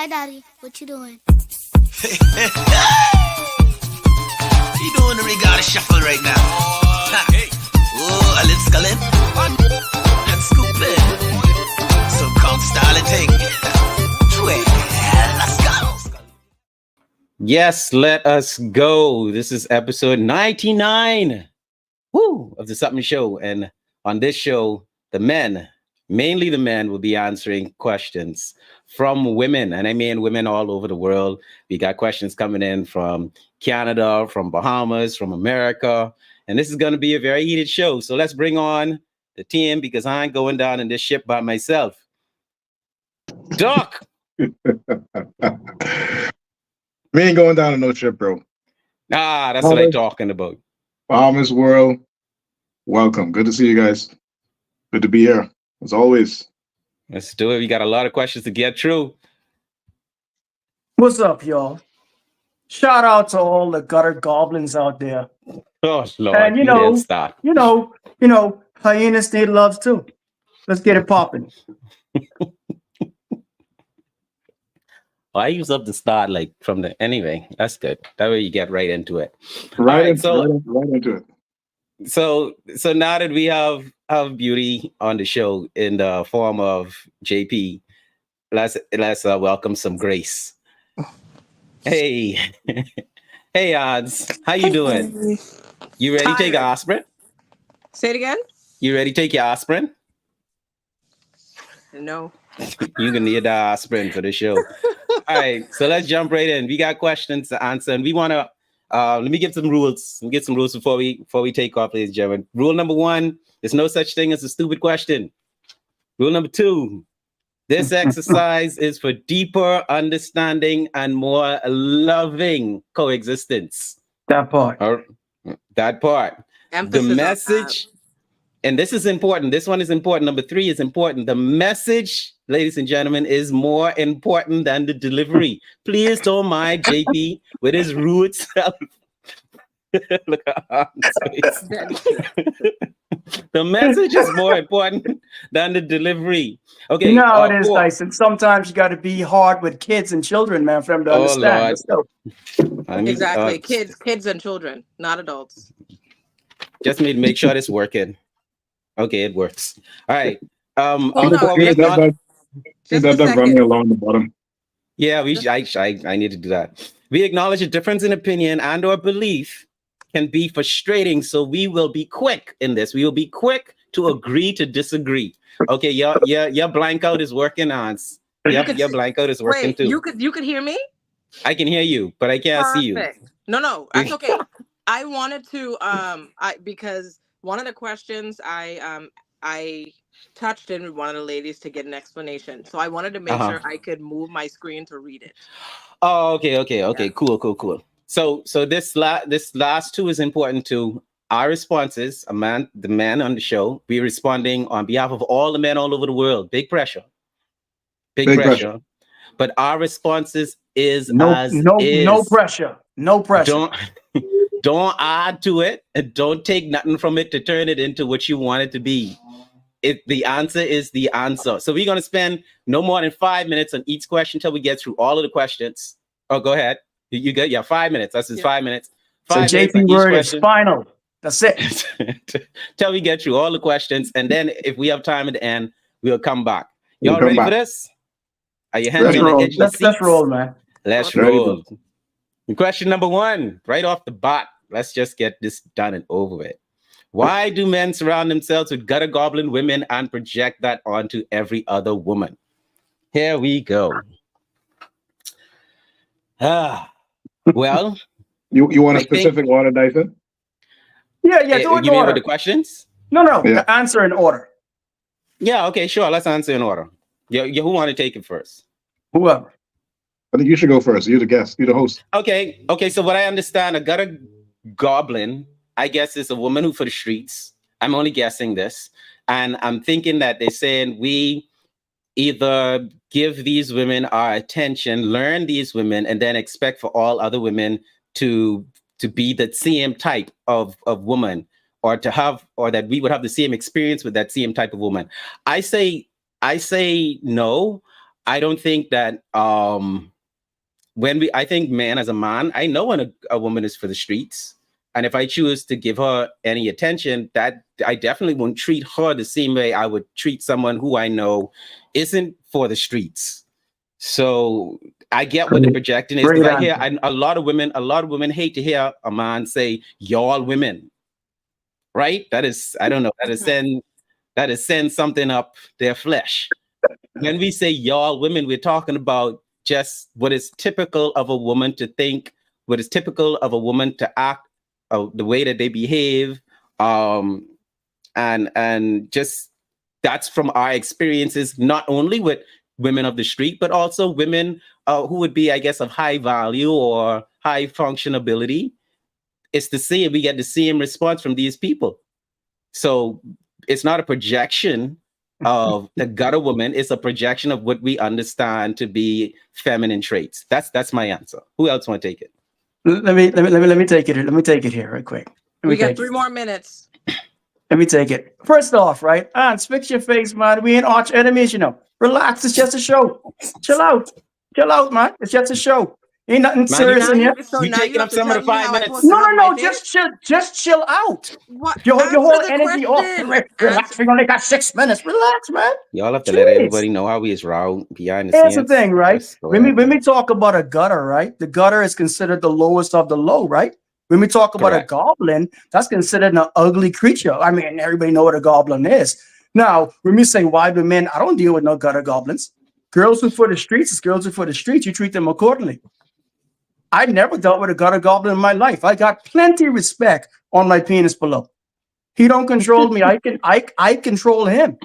Hi, Daddy. What you doing? You doing the regatta shuffle right now? Oh, let's go in. Let's scoop in. So come style and take. Let's go. Yes, let us go. This is episode 99 of the SUP'M Show. And on this show, the men, mainly the men, will be answering questions from women. And I mean women all over the world. We got questions coming in from Canada, from Bahamas, from America. And this is going to be a very heated show. So let's bring on the team because I ain't going down in this ship by myself. Doc! Me ain't going down in no ship, bro. That's what I'm talking about. Bahamas world, welcome. Good to see you guys. Good to be here, as always. Let's do it. We got a lot of questions to get through. What's up, y'all? Shout out to all the gutter goblins out there. Oh, Lord. And you know, hyenas need love too. Let's get it popping. I use up the start like from the anyway. That's good. That way you get right into it. Right into it. So now that we have Beauty on the show in the form of JP, let's welcome some Grace. Hey, hey, Odds, how you doing? You ready to take your aspirin? Say it again. You ready to take your aspirin? No. You're gonna need the aspirin for the show. All right, so let's jump right in. We got questions to answer, and we want to let me give some rules. Let me get some rules before we take off, ladies and gentlemen. Rule number 1: there's no such thing as a stupid question. Rule number 2: this exercise is for deeper understanding and more loving coexistence. That part. That part. Emphasis the message. And this is important. This one is important. Number 3 is important. The message, ladies and gentlemen, is more important than the delivery. Please don't mind JP with his rude self. Look at the message is more important than the delivery. Okay. You know how it is, Tyson. Sometimes you got to be hard with kids and children, man, for them to understand. Let's go. Exactly. Kids and children, not adults. Just need to make sure it's working. Okay, it works. All right. That running along the bottom. Yeah, I need to do that. We acknowledge a difference in opinion and or belief can be frustrating, so we will be quick in this. We will be quick to agree to disagree. Okay, your blank out is working on. Your blank out is working too. You could hear me? I can hear you, but I can't see you. No, that's okay. I wanted to because one of the questions I touched in with one of the ladies to get an explanation. So I wanted to make sure I could move my screen to read it. Oh, okay. Yeah. Cool. So this last 2 is important too. Our responses, the man on the show, we're responding on behalf of all the men all over the world. Big pressure. Big pressure. But our responses is no pressure. No pressure. Don't add to it and don't take nothing from it to turn it into what you want it to be. The answer is the answer. So we're going to spend no more than 5 minutes on each question until we get through all of the questions. Oh, go ahead. You good? Yeah, 5 minutes. That's 5 minutes. So JP word is final. That's it. Till we get through all the questions. And then if we have time at the end, we'll come back. Y'all ready for this? Are you hands on the edge of the seats? Let's roll, man. Let's roll. Question number 1, right off the bat. Let's just get this done and over with. Why do men surround themselves with gutter goblin women and project that onto every other woman? Here we go. Well, you want a specific order, Dyson? Yeah. Do it in order. You mean with the questions? No. Yeah. Answer in order. Yeah. Okay. Sure. Let's answer in order. Who want to take it first? Whoever. I think you should go first. You're the guest. You're the host. Okay. So what I understand, a gutter goblin, I guess, is a woman who for the streets. I'm only guessing this. And I'm thinking that they're saying we either give these women our attention, learn these women, and then expect for all other women to be the same type of woman, or that we would have the same experience with that same type of woman. I say no. I don't think that I think man as a man, I know when a woman is for the streets. And if I choose to give her any attention, that I definitely won't treat her the same way I would treat someone who I know isn't for the streets. So I get what the projecting is, because I hear a lot of women hate to hear a man say y'all women, right? That is, I don't know, that is send something up their flesh. When we say y'all women, we're talking about just what is typical of a woman to think, what is typical of a woman to act, the way that they behave, and just that's from our experiences, not only with women of the street, but also women who would be, I guess, of high value or high functionability. It's the same. We get the same response from these people. So it's not a projection of the gutter woman. It's a projection of what we understand to be feminine traits. That's my answer. Who else want to take it? Let me take it. Let me take it here right quick. We got 3 more minutes. Let me take it. First off, right? Fix your face, man. We ain't arch enemies, you know. Relax. It's just a show. Chill out. Chill out, man. It's just a show. Ain't nothing serious in here. You taking up some of the 5 minutes? No. Just chill out. What? Your whole energy off. Relax. We only got 6 minutes. Relax, man. Y'all have to let everybody know how we is raw behind the scenes. Here's the thing, right? When we talk about a gutter, right? The gutter is considered the lowest of the low, right? When we talk about a goblin, that's considered an ugly creature. I mean, everybody know what a goblin is. Now, when we say why do men, I don't deal with no gutter goblins. Girls who for the streets is girls who for the streets. You treat them accordingly. I never dealt with a gutter goblin in my life. I got plenty of respect on my penis below. He don't control me. I control him.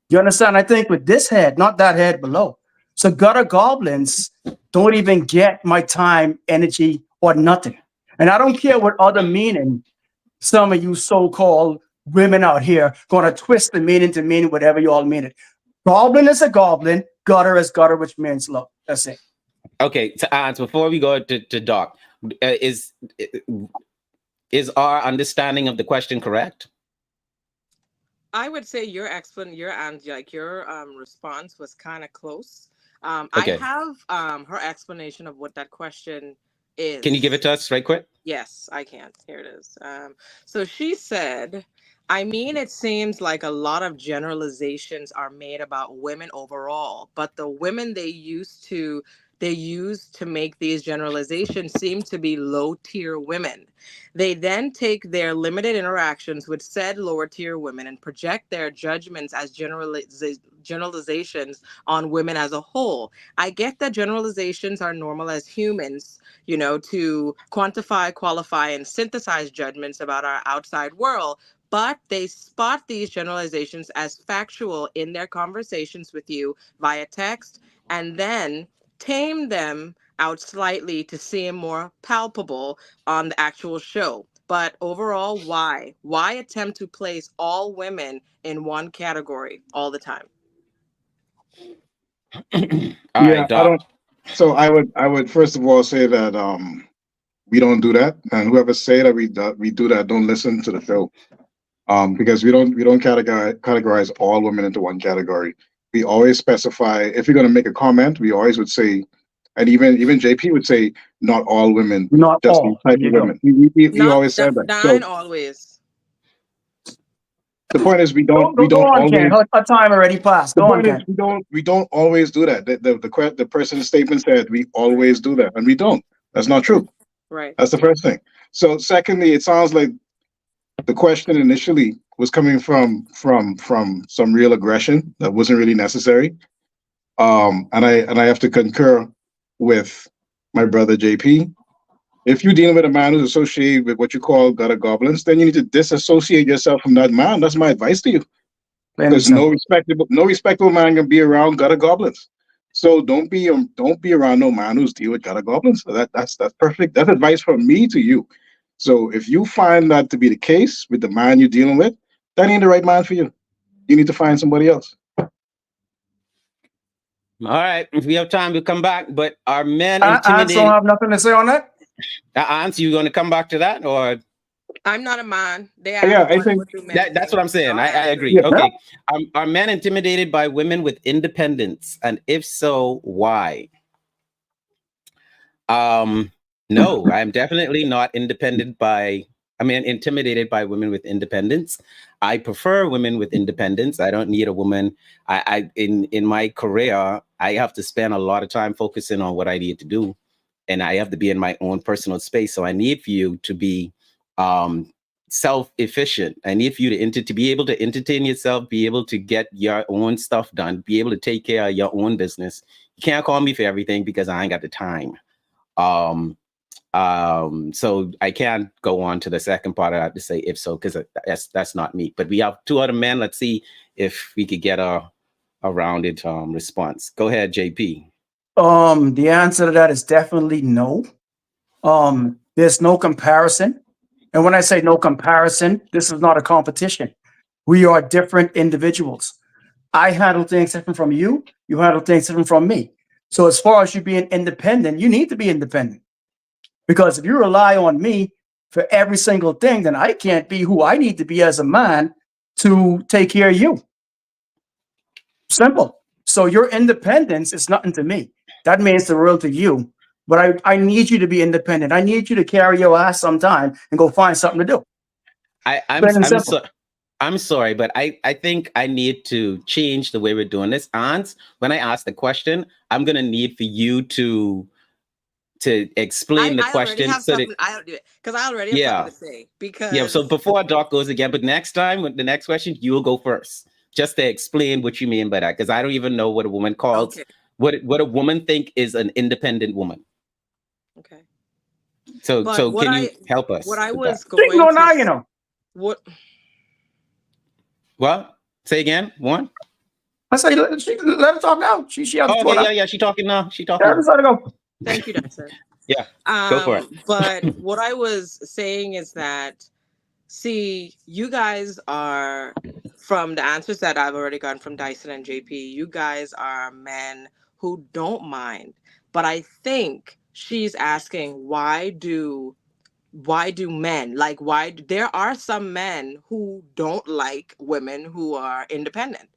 You understand? I think with this head, not that head below. So gutter goblins don't even get my time, energy, or nothing. And I don't care what other meaning some of you so-called women out here gonna twist the meaning to mean whatever you all mean it. Goblin is a goblin, gutter is gutter, which means low. That's it. Okay, to answer before we go to Doc, is our understanding of the question correct? I would say your response was kind of close. Okay. I have her explanation of what that question is. Can you give it to us right quick? Yes, I can. Here it is. So she said, I mean, it seems like a lot of generalizations are made about women overall, but the women they use to make these generalizations seem to be low-tier women. They then take their limited interactions with said lower-tier women and project their judgments as generalizations on women as a whole. I get that generalizations are normal as humans, you know, to quantify, qualify, and synthesize judgments about our outside world, but they spot these generalizations as factual in their conversations with you via text, and then tame them out slightly to seem more palpable on the actual show. But overall, why? Why attempt to place all women in one category all the time? All right, Doc. So I would first of all say that we don't do that, and whoever say that we do that, don't listen to the show, because we don't categorize all women into one category. We always specify, if you're going to make a comment, we always would say, and even JP would say, not all women, not just all these type of women. He always said that. Nine always. The point is, we don't always. Ken. Our time already passed. The point is, we don't always do that. The person's statement said we always do that, and we don't. That's not true. Right. That's the first thing. So, secondly, it sounds like the question initially was coming from some real aggression that wasn't really necessary. And I have to concur with my brother JP. If you're dealing with a man who's associated with what you call gutter goblins, then you need to disassociate yourself from that man. That's my advice to you. Because no respectable man can be around gutter goblins. So don't be around no man who's dealing with gutter goblins. That's perfect. That's advice from me to you. So if you find that to be the case with the man you're dealing with, that ain't the right man for you. You need to find somebody else. All right. If we have time, we'll come back. But are men intimidated? I don't have nothing to say on that. Ants, you going to come back to that, or? I'm not a man. They Yeah, asked I think what do men That's think. what I'm saying. I'll I answer. agree. yeah. Okay. Are men intimidated by women with independence? And if so, why? No, I'm definitely not intimidated by women with independence. I prefer women with independence. I don't need a woman. In my career, I have to spend a lot of time focusing on what I need to do, and I have to be in my own personal space. So I need for you to be self-efficient. I need for you to be able to entertain yourself, be able to get your own stuff done, be able to take care of your own business. You can't call me for everything because I ain't got the time. So I can't go on to the second part. I have to say if so, because that's not me. But we have two other men. Let's see if we could get a rounded response. Go ahead, JP. The answer to that is definitely no. There's no comparison. And when I say no comparison, this is not a competition. We are different individuals. I handle things different from you. You handle things different from me. So as far as you being independent, you need to be independent. Because if you rely on me for every single thing, then I can't be who I need to be as a man to take care of you. Simple. So your independence is nothing to me. That means the world to you. But I need you to be independent. I need you to carry your ass sometime and go find something to do. I'm sorry, but I think I need to change the way we're doing this. Ans, when I ask the question, I'm gonna need for you to explain the question. I don't do it because I already have something to say. Because so before Doc goes again, but next time with the next question, you will go first, just to explain what you mean by that, because I don't even know what a woman calls what a woman think is an independent woman. Okay. So can you help us? What I was going to now, you know. What? Say again. One. I say let her talk now. She has to talk. Yeah. She talking now. She talking. Yeah, let her go. Thank you, Dexter. Yeah. Go for it. But what I was saying is that, see, you guys are, from the answers that I've already gotten from Dyson and JP, you guys are men who don't mind. But I think she's asking, why do men, like, there are some men who don't like women who are independent.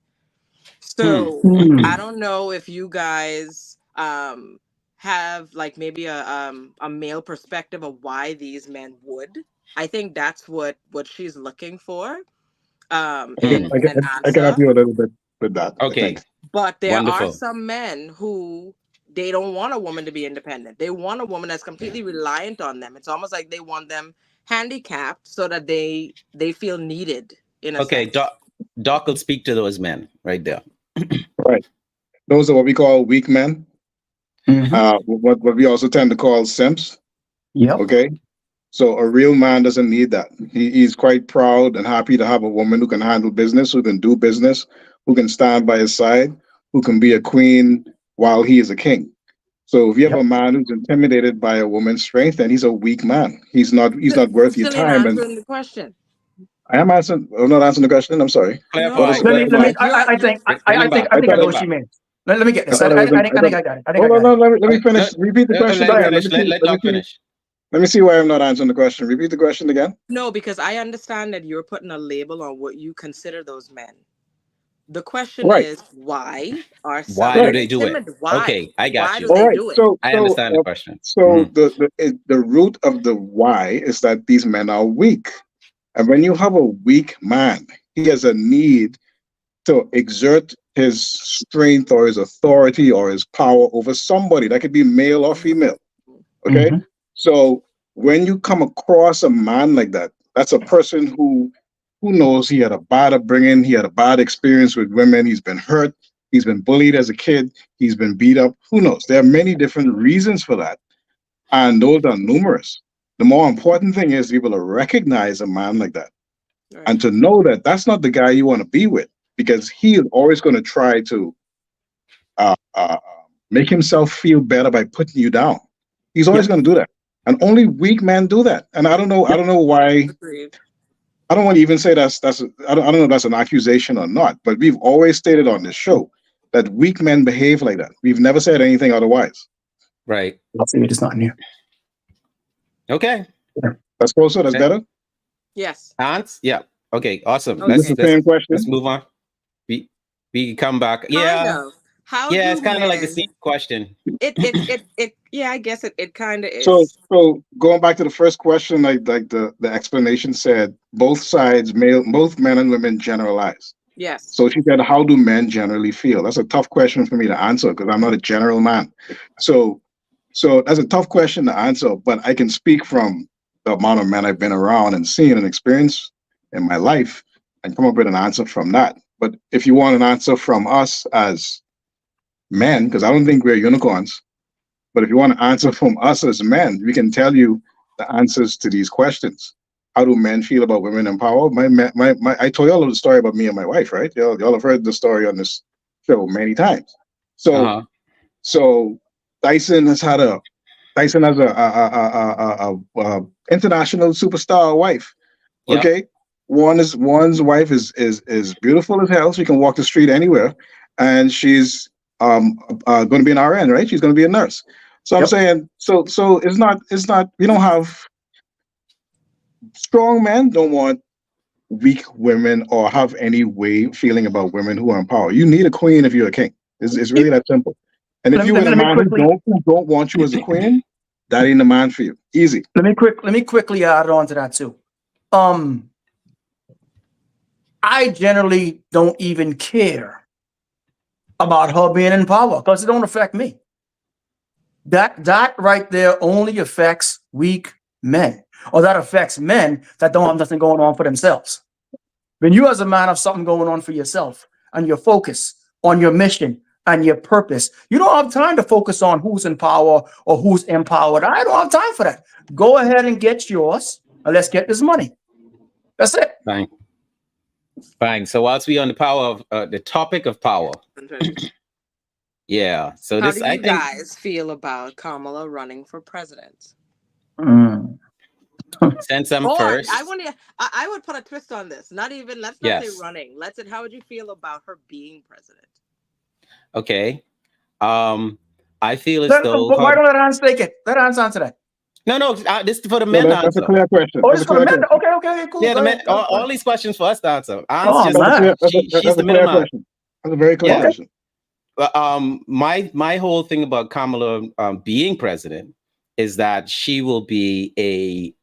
So I don't know if you guys have like maybe a male perspective of why these men would. I think that's what she's looking for. I can help you a little bit with that. Okay. But there are some men who they don't want a woman to be independent. They want a woman that's completely reliant on them. It's almost like they want them handicapped so that they feel needed in a sense. Doc will speak to those men right there. Right. Those are what we call weak men. What we also tend to call simps. Yeah. Okay. So a real man doesn't need that. He's quite proud and happy to have a woman who can handle business, who can do business, who can stand by his side, who can be a queen while he is a king. So if you have a man who's intimidated by a woman's strength, then he's a weak man. He's not worth your time. Answering the question. I'm not answering the question. I'm sorry. I think I know what she meant. Let me get this. I think I got it. Let me finish. Repeat the question again. Let Doc finish. Let me see why I'm not answering the question. Repeat the question again. No, because I understand that you're putting a label on what you consider those men. The question is, why do they do it? Why? Okay, I got you. Why do they do it? I understand the question. So the root of the why is that these men are weak. And when you have a weak man, he has a need to exert his strength or his authority or his power over somebody. That could be male or female. Okay? So when you come across a man like that, that's a person who knows he had a bad upbringing, he had a bad experience with women, he's been hurt, he's been bullied as a kid, he's been beat up. Who knows? There are many different reasons for that. And those are numerous. The more important thing is to be able to recognize a man like that and to know that that's not the guy you want to be with, because he's always going to try to make himself feel better by putting you down. He's always going to do that. And only weak men do that. And I don't know why. I don't want to even say I don't know if that's an accusation or not, but we've always stated on this show that weak men behave like that. We've never said anything otherwise. Right. I'll see it is not new. Okay. That's closer. That's better. Yes. Ants? Yeah. Okay, awesome. Oh, Is this the same question? Let's move on. We come back. Kind Yeah. of. How Yeah, do it's kind of like the men? same question. It. Yeah, I guess it kind of So, is. so going back to the first question, like the explanation said, both sides, both men and women generalize. Yes. So she said, how do men generally feel? That's a tough question for me to answer because I'm not a general man. So that's a tough question to answer, but I can speak from the amount of men I've been around and seen and experienced in my life and come up with an answer from that. But if you want an answer from us as men, because I don't think we're unicorns, but if you want an answer from us as men, we can tell you the answers to these questions. How do men feel about women in power? I told y'all the story about me and my wife, right? Y'all have heard the story on this show many times. So, Uh-huh. so Dyson has had a Dyson has a international superstar wife. Yeah. Okay, one's wife is beautiful as hell. She can walk the street anywhere, and she's going to be an RN, right? She's going to be a nurse. So I'm Yep. saying, so it's not. We don't have strong men. Don't want weak women or have any way feeling about women who are in power. You need a queen if you're a king. It's really that simple. And if Let me, you let with me, a let me man quickly who don't want you as a queen, that ain't the man for you. Easy. let me quickly add on to that too. I generally don't even care about her being in power because it don't affect me. That right there only affects weak men, or that affects men that don't have nothing going on for themselves. When you as a man have something going on for yourself and your focus on your mission and your purpose, you don't have time to focus on who's in power or who's empowered. I don't have time for that. Go ahead and get yours and let's get this money. That's it. Fine. Fine. So whilst we on the power of the topic of power. Yeah. So How this do I you think guys feel about Kamala running for president? since I'm Or first. I want to. I would put a twist on this. Not even. Let's not say Yes. running. Let's say, how would you feel about her being president? Okay. I feel as Then, though why her don't let Hans take it? Let Hans answer that. no, this is for the So men to that's a answer. clear question. Oh, That's this a is for the clear men. question. Okay, cool. Yeah, Go the men, ahead. Go all ahead. these questions for us to answer. Aunt's Oh just man. she's That's the a clear middleman. question. That's a very clear Yeah. question. My whole thing about Kamala being president is that she will be a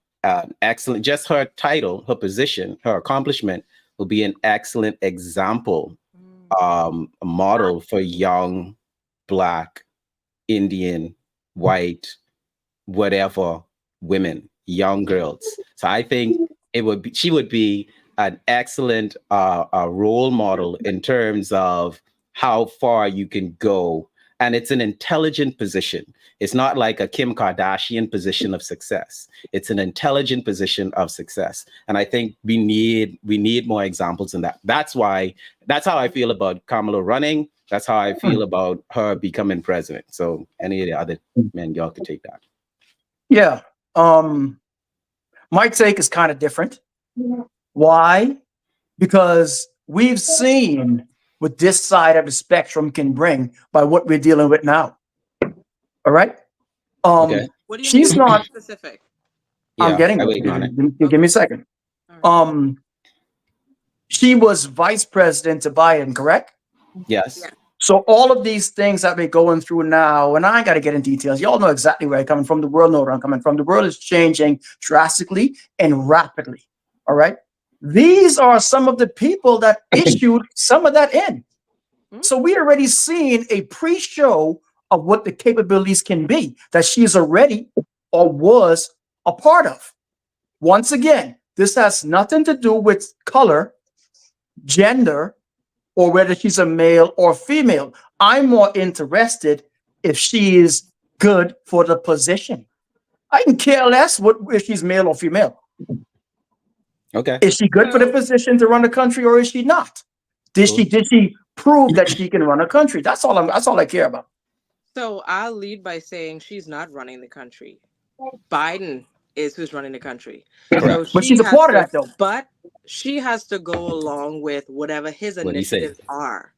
excellent. Just her title, her position, her accomplishment will be an excellent example, a model for young Black, Indian, white, whatever women, young girls. So I think she would be an excellent role model in terms of how far you can go. And it's an intelligent position. It's not like a Kim Kardashian position of success. It's an intelligent position of success. And I think we need more examples in that. That's how I feel about Kamala running. That's how I feel about her becoming president. So any of the other men, y'all could take that. Yeah. My take is kind of different. Why? Because we've seen what this side of the spectrum can bring by what we're dealing with now. All right. Okay. What do you She's mean? not. Specific. I'm Yeah, getting I'm it. waiting on it. Give me a second. All right. She was vice president to Biden, correct? Yes. Yeah. So all of these things that we're going through now, and I ain't got to get in details. Y'all know exactly where I'm coming from. The world knows where I'm coming from. The world is changing drastically and rapidly. All right. These are some of the people that issued some of that in. So we already seen a pre-show of what the capabilities can be that she's already or was a part of. Once again, this has nothing to do with color, gender, or whether she's a male or female. I'm more interested if she is good for the position. I can care less if she's male or female. Okay. Is she good for the position to run the country, or is she not? Did she prove that she can run a country? That's all I care about. So I'll lead by saying she's not running the country. Biden is who's running the country. So Correct. But she's a part of that, though. But she has to go along with whatever his What do you say? initiatives are.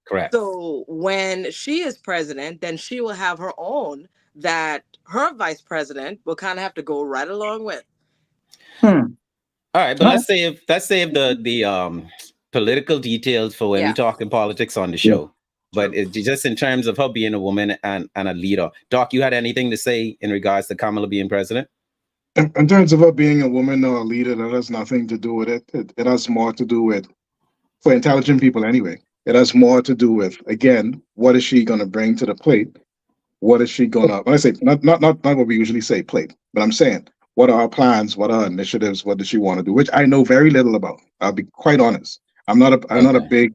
Correct. So when she is president, then she will have her own that her vice president will kind of have to go right along with. All right, but let's save the political details for when we talk in politics on the show. But just in terms of her being a woman and a leader, Doc, you had anything to say in regards to Kamala being president? In terms of her being a woman or a leader, that has nothing to do with it. It has more to do with, for intelligent people anyway, it has more to do with, again, what is she going to bring to the plate? What is she going to, when I say, not what we usually say plate, but I'm saying, what are her plans? What are her initiatives? What does she want to do? Which I know very little about. I'll be quite honest. I'm not a big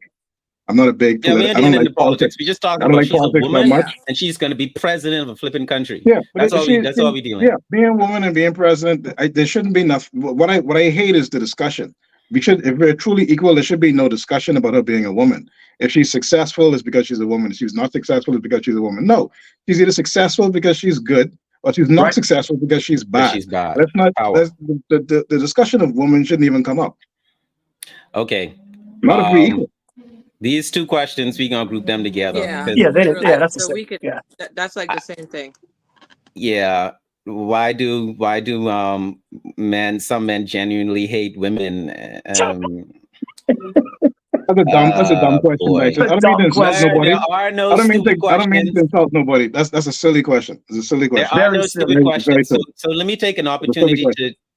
Yeah, we ain't I don't getting like into politics. We just I talking don't about like she's a politics that woman much. and she's going to be president of a flipping country. Yeah, but That's all we dealing. yeah, being a woman and being president, there shouldn't be nothing. What I hate is the discussion. If we're truly equal, there should be no discussion about her being a woman. If she's successful, it's because she's a woman. If she's not successful, it's because she's a woman. No, she's either successful because she's good, or she's not successful because she's But bad. she's bad. Let's not. Power. Let's, the discussion of women shouldn't even come up. Okay. Not if we equal. These two questions, we gonna group them together. Yeah, 'cause- that's the so same. we could. Yeah. That's like the same thing. Yeah. Why do some men genuinely hate women? That's a dumb question. Boy. I don't mean to insult nobody. There are no I don't stupid questions. mean to insult nobody. That's a silly question. It's a silly question. There are no Very stupid silly. questions. Very So let me take an opportunity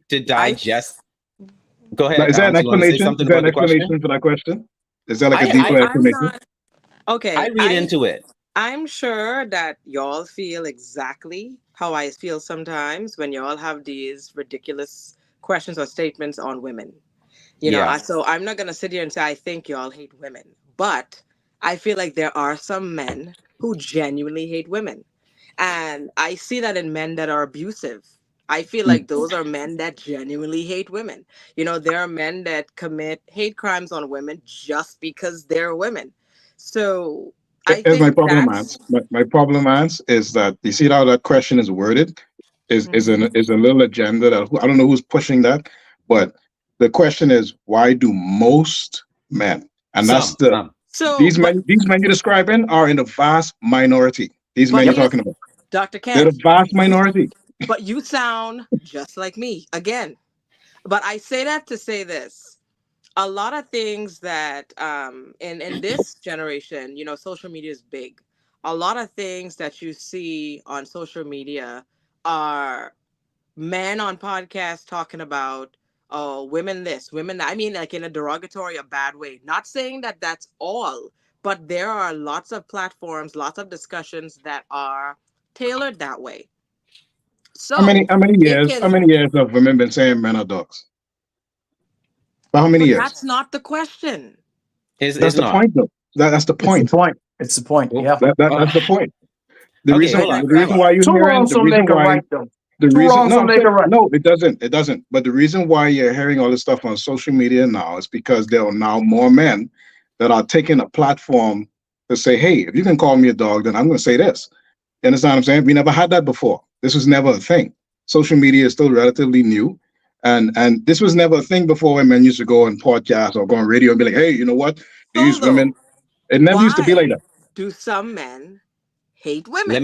to digest. Go ahead. Is there an You wanna say explanation? something Is there about an the question? explanation for that question? Is there like a I- deeper I- explanation? I'm not. Okay. I read into it. I'm sure that y'all feel exactly how I feel sometimes when y'all have these ridiculous questions or statements on women. You know, so I'm not going to sit here and say I think y'all hate women, but I feel like there are some men who genuinely hate women. And I see that in men that are abusive. I feel like those are men that genuinely hate women. You know, there are men that commit hate crimes on women just because they're women. So I Here's my think problem, that's Ants. My problem, Ants, is that you see how that question is worded is a little agenda that I don't know who's pushing that, but the question is why do most men, and that's Some. so. these men you're describing are in the vast minority. These men you're talking about, Dr. they're Kent, the vast minority. but you sound just like me again. But I say that to say this. A lot of things that in this generation, you know, social media is big. A lot of things that you see on social media are men on podcasts talking about women this, women that. I mean, like in a derogatory, a bad way. Not saying that that's all, but there are lots of platforms, lots of discussions that are tailored that way. So How many it can. years have women been saying men are dogs? For how many But years? that's not the question. That's the point, though. That's the point. It's the point. Oh, Yeah. That's the point. The Okay, reason hold on. the reason why you're Two hearing wrongs the don't reason make a why right, though. the Two reason wrongs don't make a right. no, it doesn't. But the reason why you're hearing all this stuff on social media now is because there are now more men that are taking a platform to say, hey, if you can call me a dog, then I'm going to say this. You understand what I'm saying? We never had that before. This was never a thing. Social media is still relatively new. And this was never a thing before when men used to go on podcasts or go on radio and be like, hey, you know what? These women, it never used to be like that. Do some men hate women? Let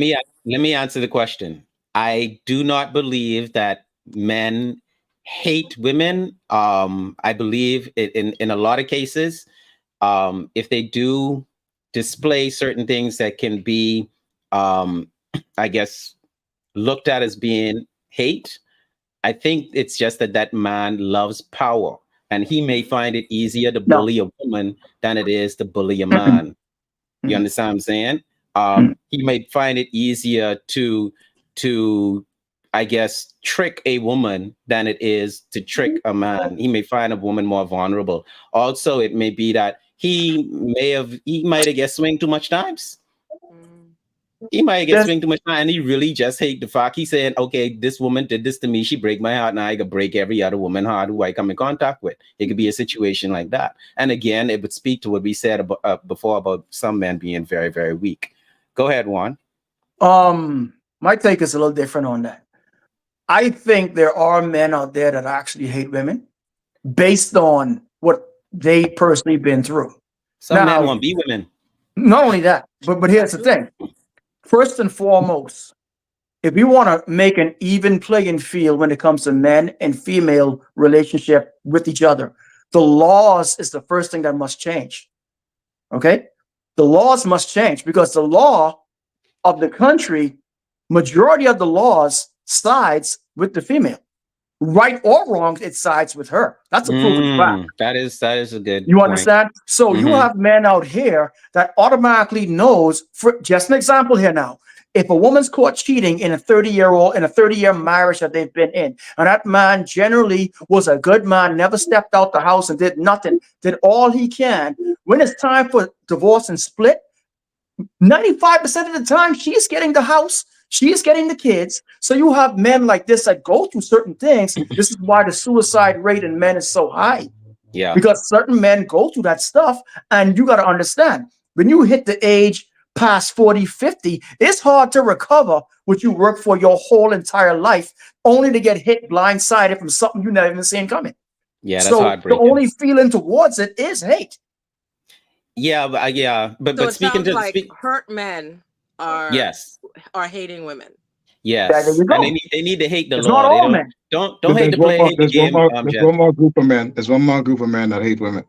me answer the question. I do not believe that men hate women. I believe in a lot of cases, if they do display certain things that can be, I guess, looked at as being hate, I think it's just that man loves power, and he may find it easier to bully a woman than it is to bully a man. You understand what I'm saying? He may find it easier to I guess trick a woman than it is to trick a man. He may find a woman more vulnerable. Also, it may be that he might have get swing too much times. He might get swing too much time, and he really just hate the fact. He's saying, okay, this woman did this to me. She break my heart. Now I could break every other woman heart who I come in contact with. It could be a situation like that. And again, it would speak to what we said before about some men being very, very weak. Go ahead, Juan. My take is a little different on that. I think there are men out there that actually hate women based on what they personally been through. Some men want to be women. Not only that, but here's the thing. First and foremost, if we want to make an even playing field when it comes to men and female relationship with each other, the laws is the first thing that must change. Okay? The laws must change because the law of the country, majority of the laws sides with the female. Right or wrong, it sides with her. That's a proven fact. That is a good You point. understand? So you have men out here that automatically knows, for just an example here now, if a woman's caught cheating in a 30-year marriage that they've been in, and that man generally was a good man, never stepped out the house and did nothing, did all he can, when it's time for divorce and split, 95% of the time she's getting the house, she is getting the kids. So you have men like this that go through certain things. This is why the suicide rate in men is so high. Yeah. Because certain men go through that stuff, and you got to understand, when you hit the age past 40, 50, it's hard to recover what you work for your whole entire life, only to get hit blindsided from something you never even seen coming. Yeah, that's so heartbreaking. The only feeling towards it is hate. Yeah, but So but it speaking sounds to like hurt men are hating women. Yes, Yeah, there you go. and they need to hate the It's law. not They all men. don't hate the play, hate the game. There's one more group of men. There's one more group of men that hate women.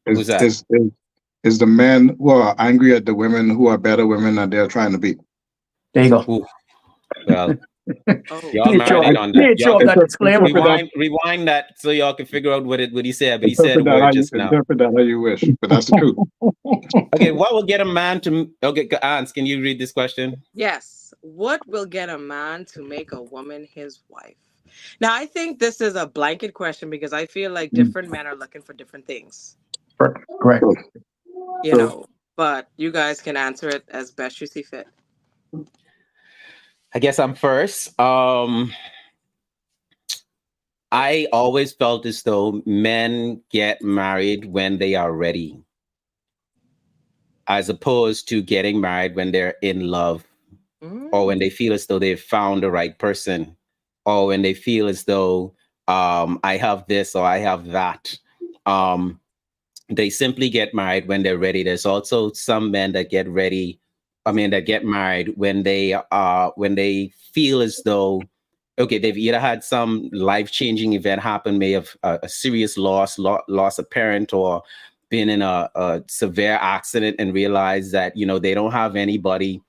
Who's that? Is the men who are angry at the women who are better women than they're trying to be. There you go. Ooh. Well, Oh. y'all marinate on that. Y'all that disclaimer. rewind that so y'all can figure out what he said. But he said a word just now. Interpret that how you wish, but that's the truth. Okay, what will get a man to? Okay, Ans, can you read this question? Yes. What will get a man to make a woman his wife? Now, I think this is a blanket question because I feel like different men are looking for different things. Correct. You know, but you guys can answer it as best you see fit. I guess I'm first. I always felt as though men get married when they are ready, as opposed to getting married when they're in love, or when they feel as though they've found the right person, or when they feel as though I have this or I have that. They simply get married when they're ready. There's also some men that get ready. That get married when they feel as though, okay, they've either had some life-changing event happen, may have a serious loss a parent, or been in a severe accident and realize that, they don't have anybody.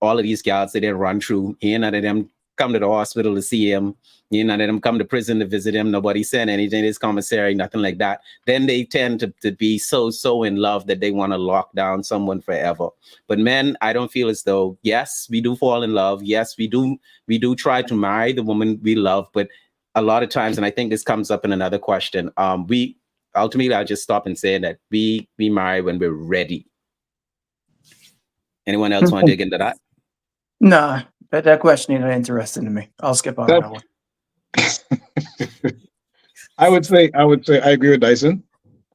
All of these gals that they run through, none of them come to the hospital to see him. None of them come to prison to visit him. Nobody sent anything. This commissary, nothing like that. Then they tend to be so in love that they want to lock down someone forever. But men, I don't feel as though, yes, we do fall in love. Yes, we do try to marry the woman we love. But a lot of times, and I think this comes up in another question, we ultimately, I'll just stop and say that we marry when we're ready. Anyone else want to dig into that? Nah, that question ain't interesting to me. I'll skip on that one. I would say I agree with Dyson.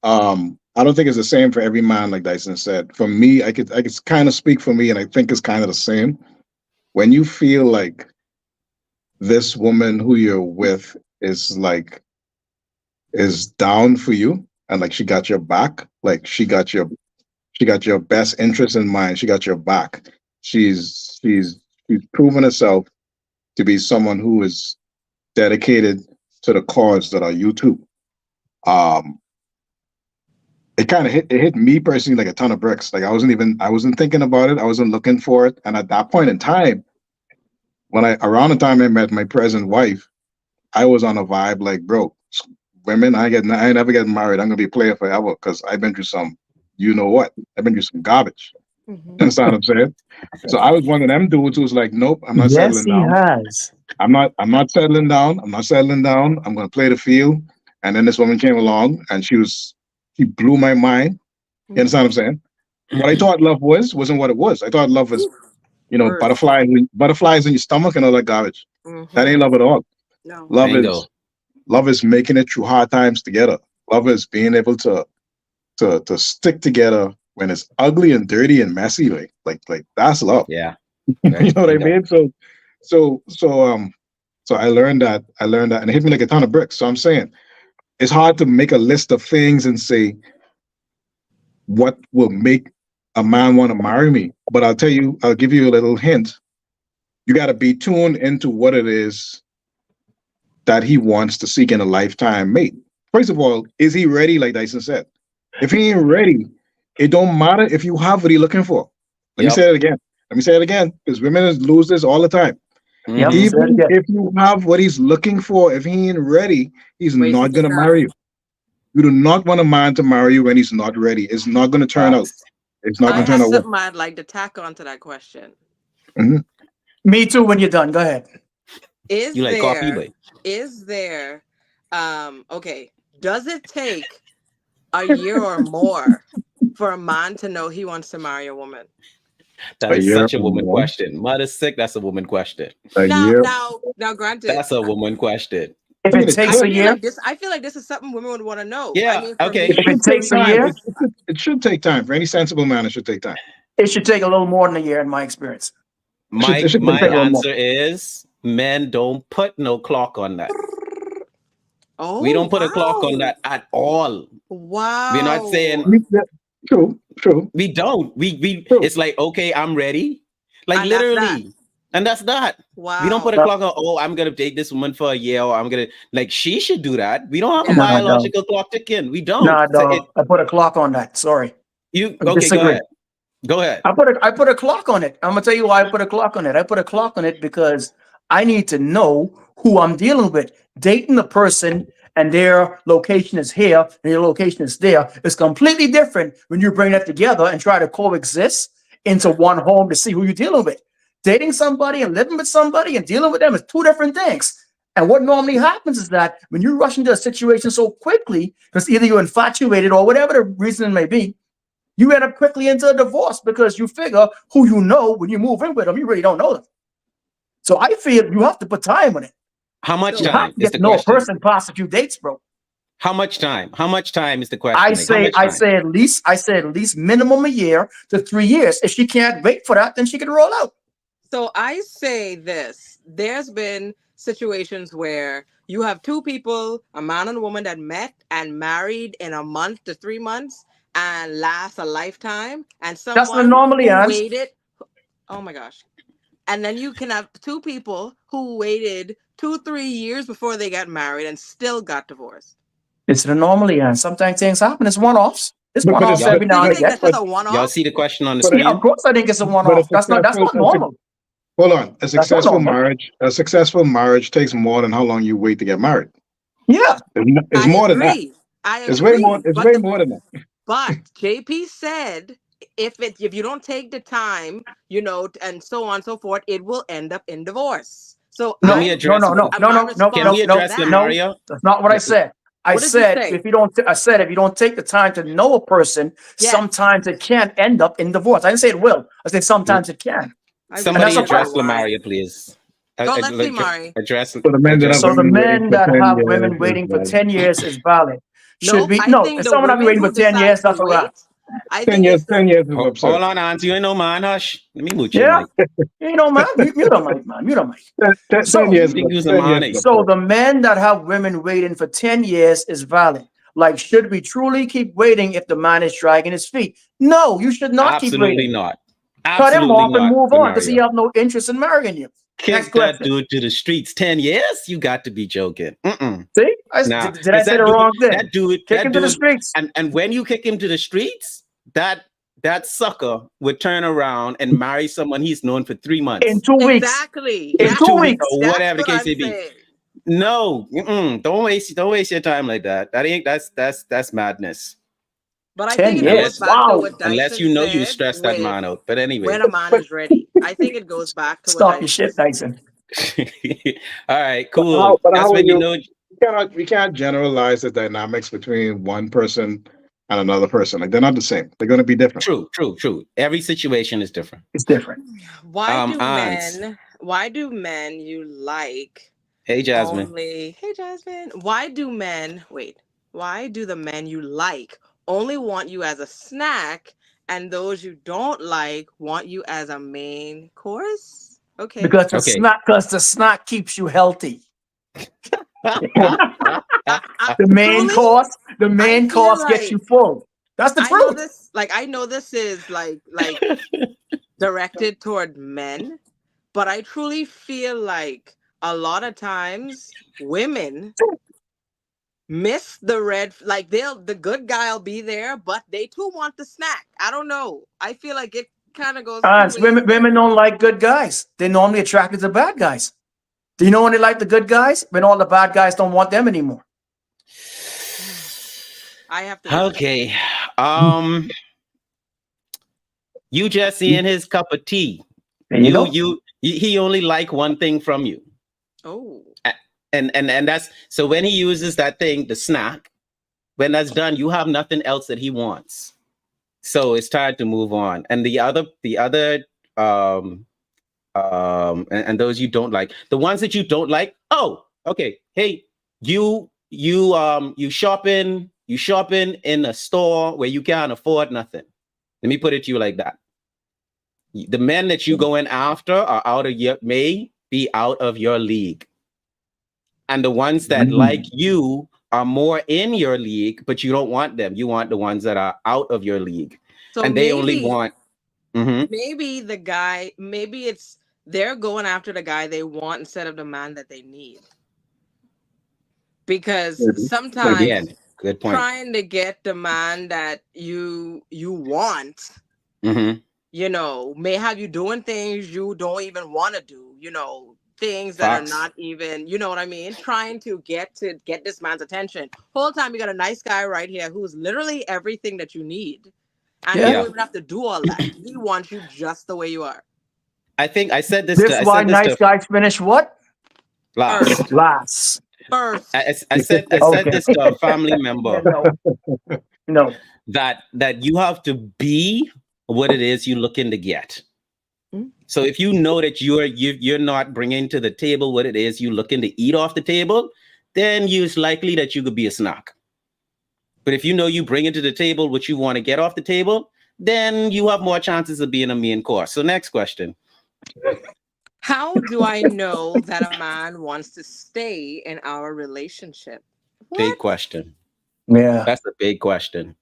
I don't think it's the same for every man, like Dyson said. For me, I could kind of speak for me, and I think it's kind of the same. When you feel like this woman who you're with is down for you, and like she got your back, like she got your best interest in mind. She got your back. She's proven herself to be someone who is dedicated to the cause that are you too. It kind of hit me personally like a ton of bricks. Like I wasn't thinking about it. I wasn't looking for it. And at that point in time, around the time I met my present wife, I was on a vibe like, bro, women, I ain't never getting married. I'm gonna be a player forever because I've been through some, you know what? I've been through some garbage. Understand what I'm saying? So I was one of them dudes who was like, nope, I'm not settling down. Yes, I'm not settling down. I'm not settling down. I'm gonna play the field. And then this woman came along and she blew my mind. You understand what I'm saying? What I thought love wasn't what it was. I thought love was, butterflies in your stomach and all that garbage. That ain't love at all. No. Love is making it through hard times together. Love is being able to stick together when it's ugly and dirty and messy. Like that's love. Yeah. You know what I mean? So I learned that, and it hit me like a ton of bricks. So I'm saying it's hard to make a list of things and say what will make a man want to marry me. But I'll give you a little hint. you got to be tuned into what it is that he wants to seek in a lifetime mate. First of all, is he ready? Like Dyson said, if he ain't ready, it don't matter if you have what he's looking for. Let me say it again. Let me say it again, because women lose this all the time. Yep. Even if you have what he's looking for, if he ain't ready, he's not gonna marry you. You do not want a man to marry you when he's not ready. It's not gonna turn out. It's not gonna turn out. Something I'd like to tack on to that question. Mm-hmm. Me too. When you're done, go ahead. Is you like coffee, boy? Is there? Okay. Does it take a year or more for a man to know he wants to marry a woman? That's such a woman question. Mother's sick. That's a woman question. Now, granted, that's a woman question. If it takes a year, I feel like this is something women would want to know. Yeah. I mean, okay. If it takes a year, it should take time for any sensible man. It should take time. It should take a little more than a year, in my experience. My answer is men don't put no clock on that. Oh, we don't put a clock on that at all. Wow. We're not saying true. We don't. We it's like, okay, I'm ready. Like and literally. And that's that. Wow. We don't put a clock on, oh, I'm gonna date this woman for a year, or I'm gonna like she should do that. We don't have a biological clock ticking. We don't. Nah, dog. I put a clock on that. Sorry. Go ahead. I put a clock on it. I'm gonna tell you why I put a clock on it. I put a clock on it because I need to know who I'm dealing with. Dating the person and their location is here and your location is there is completely different when you bring that together and try to coexist into one home to see who you're dealing with. Dating somebody and living with somebody and dealing with them is two different things. And what normally happens is that when you rush into a situation so quickly, because either you're infatuated or whatever the reason may be, you end up quickly into a divorce because you figure who you know when you move in with them, you really don't know them. So I feel you have to put time on it. How much time is the question? No person past a few dates, bro. How much time? How much time is the question? I say at least minimum a year to 3 years. If she can't wait for that, then she can roll out. So I say this. There's been situations where you have two people, a man and a woman that met and married in a month to 3 months and last a lifetime. And someone that's normally waited. Oh my gosh. And then you can have two people who waited 2-3 years before they got married and still got divorced. It's the normally, and sometimes things happen. It's one-offs. It's one-offs every now and again. That's just a one-off? Y'all see the question on the screen? Of course, I think it's a one-off. That's not normal. Hold on. A successful marriage takes more than how long you wait to get married. Yeah. It's more than that. It's way more than that. But JP said if you don't take the time, and so on and so forth, it will end up in divorce. So no. Can we address Lamaria? That's not what I said. I said if you don't take the time to know a person, sometimes it can end up in divorce. I didn't say it will. I said sometimes it can. Somebody address Lamaria, please. Let's see, Mari. Address. So the men that have women waiting for 10 years is valid. Should be if someone have been waiting for 10 years, that's all right. 10 years. Hold on, Auntie. You ain't no man, hush. Let me move you. Yeah. You know, man. You don't mind, man. You don't mind. 10 years. So the men that have women waiting for 10 years is valid. Like, should we truly keep waiting if the man is dragging his feet? No, you should not keep waiting. Absolutely not. Cut him off and move on because he have no interest in marrying you. Kick that dude to the streets. 10 years? You got to be joking. See? Did I say the wrong thing? That dude, kick him to the streets. And when you kick him to the streets, that sucker would turn around and marry someone he's known for 3 months. In 2 weeks. Exactly. In 2 weeks. Or whatever the case may be. No, don't waste your time like that. That's madness. But I think it goes back to what Dyson unless you know you stress that man out. But anyway, when a man is ready, I think it goes back to stop your shit, Dyson. All right, cool. That's when you know. We can't generalize the dynamics between one person and another person. Like, they're not the same. They're going to be different. True. Every situation is different. It's different. Why do men you like? Hey, Jasmine. Hey, Jasmine. Why do the men you like only want you as a snack, and those you don't like want you as a main course? Okay. Because the snack keeps you healthy. The main course gets you full. That's the truth. I know this is like directed toward men, But I truly feel like a lot of times women miss the like the good guy will be there, but they too want the snack. I don't know. I feel like it kind of goes two ways. Women don't like good guys. They're normally attracted to bad guys. Do you know when they like the good guys? When all the bad guys don't want them anymore. I have to. Okay. You just seeing his cup of tea. He only like one thing from you. Oh. And that's so when he uses that thing, the snack, when that's done, you have nothing else that he wants. So it's time to move on. And the other and those you don't like, the ones that you don't like. Oh, okay. Hey, you shopping in a store where you can't afford nothing. Let me put it to you like that. The men that you going after are may be out of your league. And the ones that like you are more in your league, but you don't want them. You want the ones that are out of your league. So and they only want maybe the guy, maybe they're going after the guy they want instead of the man that they need. Because sometimes good point. Trying to get the man that you want, you know, may have you doing things you don't even want to do, you know, things that are not even, you know what I mean? Trying to get this man's attention. Whole time you got a nice guy right here who's literally everything that you need. And you don't even have to do all that. He wants you just the way you are. I think I said this. This is why nice guys finish what? Last. First. I said this to a family member. No. That you have to be what it is you're looking to get. So if you know that you're not bringing to the table what it is you're looking to eat off the table, then it's likely that you could be a snack. But if you know you bring into the table what you want to get off the table, then you have more chances of being a main course. So next question. How do I know that a man wants to stay in our relationship? Big question. Yeah. That's a big question.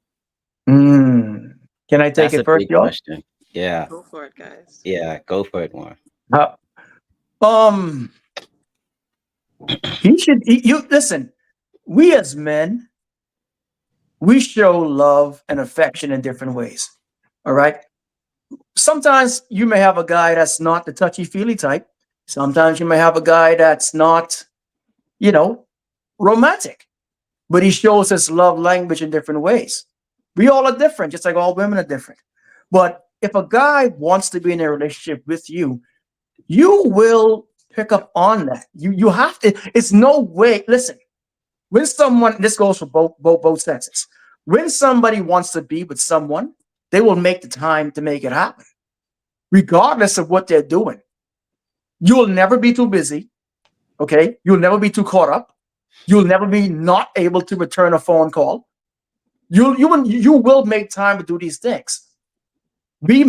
Can I take it first, y'all? Question. Yeah. Go for it, guys. Yeah, go for it, Warren. You listen, we as men, we show love and affection in different ways. All right. Sometimes you may have a guy that's not the touchy-feely type. Sometimes you may have a guy that's not, romantic, but he shows his love language in different ways. We all are different, just like all women are different. But if a guy wants to be in a relationship with you, you will pick up on that. You have to. It's no way. Listen, when someone, this goes for both sexes. When somebody wants to be with someone, they will make the time to make it happen, regardless of what they're doing. You will never be too busy. Okay, you'll never be too caught up. You'll never be not able to return a phone call. You will make time to do these things. We're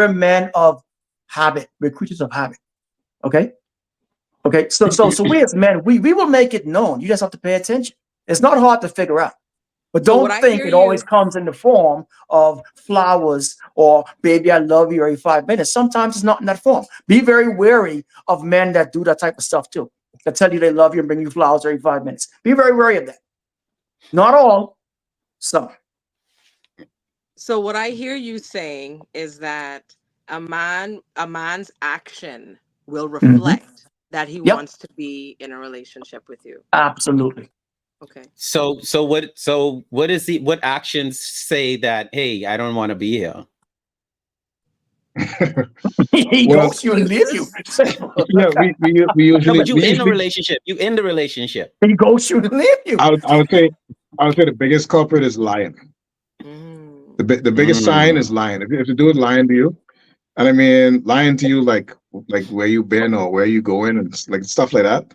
men of habit. We're creatures of habit. Okay. So we as men, we will make it known. You just have to pay attention. It's not hard to figure out. But don't think it always comes in the form of flowers or baby, I love you every 5 minutes. Sometimes it's not in that form. Be very wary of men that do that type of stuff too. That tell you they love you and bring you flowers every 5 minutes. Be very wary of that. Not all, some. So what I hear you saying is that a man's action will reflect that he wants to be in a relationship with you. Absolutely. Okay. So what actions say that, hey, I don't want to be here? He goes you and leave you. Yeah, we usually. But you in a relationship. You in the relationship. He goes you and leave you. I would say the biggest culprit is lying. The biggest sign is lying. If the dude lying to you, and I mean lying to you like where you been or where you going and like stuff like that.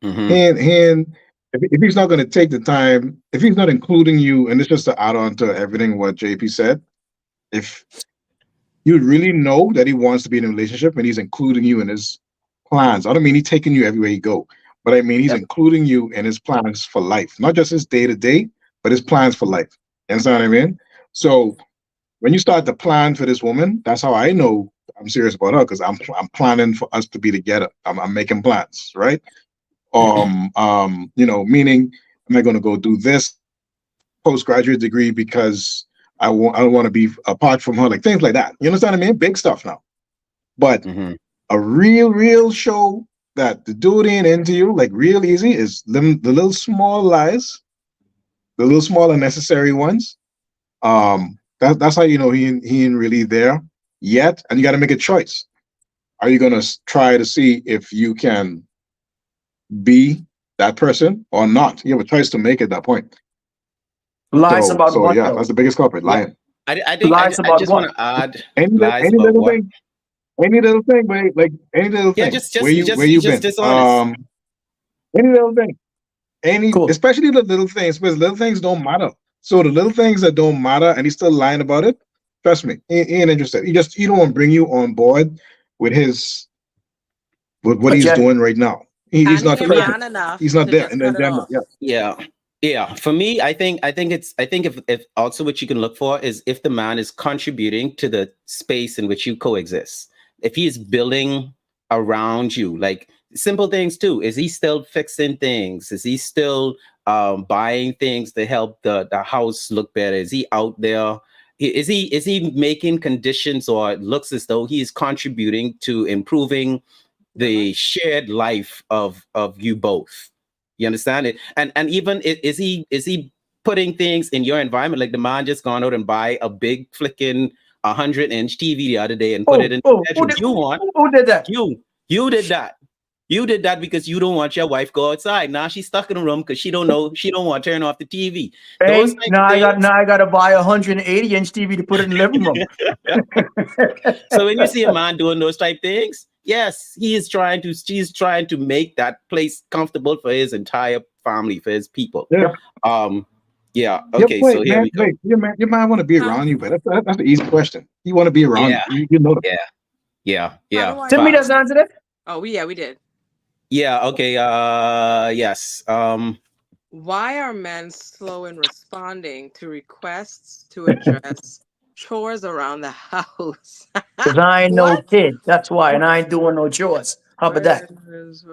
And if he's not going to take the time, if he's not including you, and it's just to add on to everything what JP said, if you really know that he wants to be in a relationship and he's including you in his plans, I don't mean he's taking you everywhere you go, but I mean he's including you in his plans for life, not just his day-to-day, but his plans for life. You understand what I mean? So when you start to plan for this woman, that's how I know I'm serious about her because I'm planning for us to be together. I'm making plans, right? Meaning, am I going to go do this postgraduate degree because I don't want to be apart from her, like things like that. You understand what I mean? Big stuff now. But a real show that the dude ain't into you, like real easy, is the little small lies, the little small unnecessary ones. That's how you know he ain't really there yet, and you got to make a choice. Are you gonna try to see if you can be that person or not? You have a choice to make at that point. Lies about what? Yeah, Though? that's the biggest culprit, lying. I think lies I about just what? want to add Any lies little about what? thing, any little thing, babe, like any little Yeah, thing. just where you been? dishonest. Any little thing. Cool. Especially the little things, because little things don't matter. So the little things that don't matter, and he's still lying about it. Trust me, he ain't interested. He don't want to bring you on board with what he's doing right now. He's And not he ain't present. man enough He's not to there just in the cut it agenda. off. Yeah. Yeah. For me, I think if also what you can look for is if the man is contributing to the space in which you coexist. If he is building around you, like simple things too. Is he still fixing things? Is he still buying things to help the house look better? Is he out there? Is he making conditions, or it looks as though he is contributing to improving the shared life of you both? You understand it? And even is he putting things in your environment? Like the man just gone out and buy a big flicking 100-inch TV the other day and put it in the bedroom. Who did that? You did that. You did that because you don't want your wife go outside. Now she's stuck in the room because she don't want to turn off the TV. Hey, Those now I got to buy a 180-inch TV to put it in the living room. So when you see a man doing those type things, yes, she's trying to make that place comfortable for his entire family, for his people. Yeah. Yeah. Okay. Wait, So here man, we go. Your man want to be around you, but that's the easy question. You want to be around you. You know that. Yeah. Tell me that's answer that. Oh, yeah, we did. Yeah. Okay. Yes. Why are men slow in responding to requests to address chores around the house? Because I ain't no What? kid. That's why. And I ain't doing no chores. How about that? Because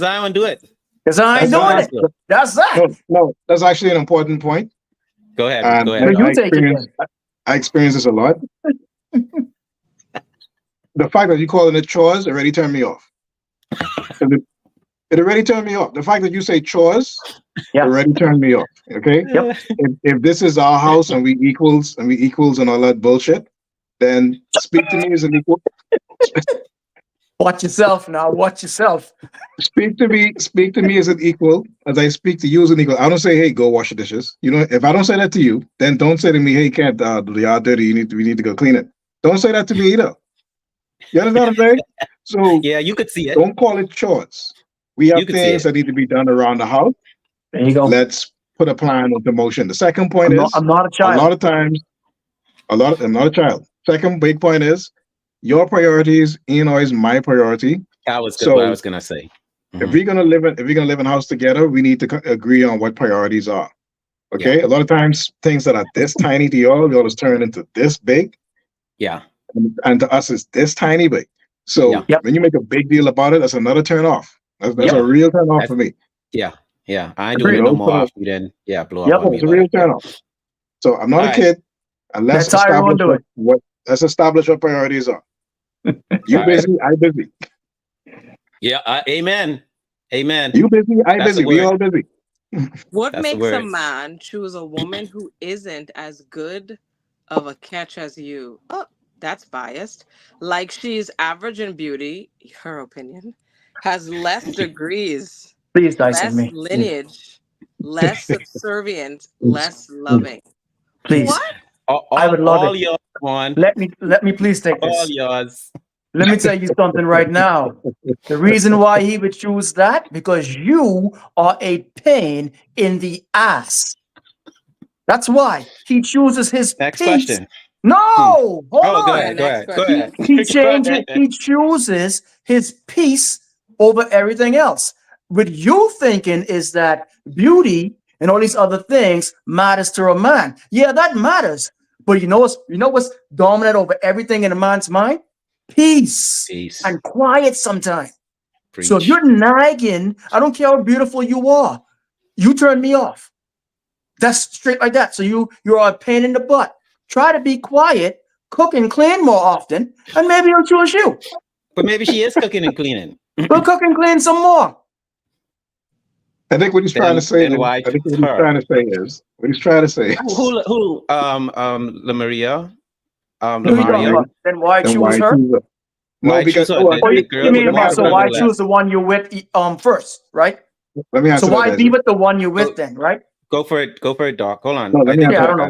I don't do it. Because I ain't That's doing it. That's that. No, that's actually an important point. Go ahead. And Go ahead. So you take it I experience this a lot. The fact that you calling it chores already turned me off. It already turned me off. The fact that you say chores already turned me off. Okay. Yep. If this is our house and we equals and all that bullshit, then speak to me as an equal. Watch yourself now. Watch yourself. Speak to me as an equal, as I speak to you as an equal. I don't say, hey, go wash the dishes. You know, if I don't say that to you, then don't say to me, hey, can't the yard dirty. We need to go clean it. Don't say that to me either. You understand what I'm saying? So yeah, you could see it. Don't call it chores. We have things that need to be done around the house. There you go. Let's put a plan into motion. The second point I'm not a child. A lot of times, I'm not a child. Second big point is your priorities ain't always my priority. That was good. What I was gonna say. If we're gonna live in a house together, we need to agree on what priorities are. Okay. A lot of times, things that are this tiny to y'all just turn into this big. Yeah. And to us, it's this tiny big. So when you make a big deal about it, that's another turn off. That's a real turn off for me. Yeah. I ain't doing it no more after you then. Yeah, blow up on me. It's a real turn off. So I'm not a kid, and let's establish what priorities are. You busy, I busy. Yeah, amen. You busy, I busy. We all busy. What makes a man choose a woman who isn't as good of a catch as you? Oh, that's biased. Like she's average in beauty, her opinion, has less degrees, please less lineage, less subservient, less loving. Please. What? I would love all it. Yours, one. Let me please take this. All yours. Let me tell you something right now. The reason why he would choose that, because you are a pain in the ass. That's why he chooses his next peace. Question. No, hold on. Go ahead. He chooses his peace over everything else. What you thinking is that beauty and all these other things matters to a man. Yeah, that matters. But you know what's dominant over everything in a man's mind? Peace. Peace. And quiet sometimes. Preach. So if you're nagging, I don't care how beautiful you are, you turn me off. That's straight like that. So you're a pain in the butt. Try to be quiet, cook and clean more often, and maybe he'll choose you. But maybe she is cooking and cleaning. He'll cook and clean some more. I think what he's trying to say. Why I think what her? he's trying to say is what he's trying to say. Is, Who? La Maria. La Who you talking Maria. about? Then why then choose her? choose her? Why No, because choose her? oh, I The think- girl You mean with the about, so bottom why left. choose the one you're with first, right? let me answer So why that. be with the one you're with then, right? Go for it, Doc. Hold on. No, let I me think answer Yeah, I Doc don't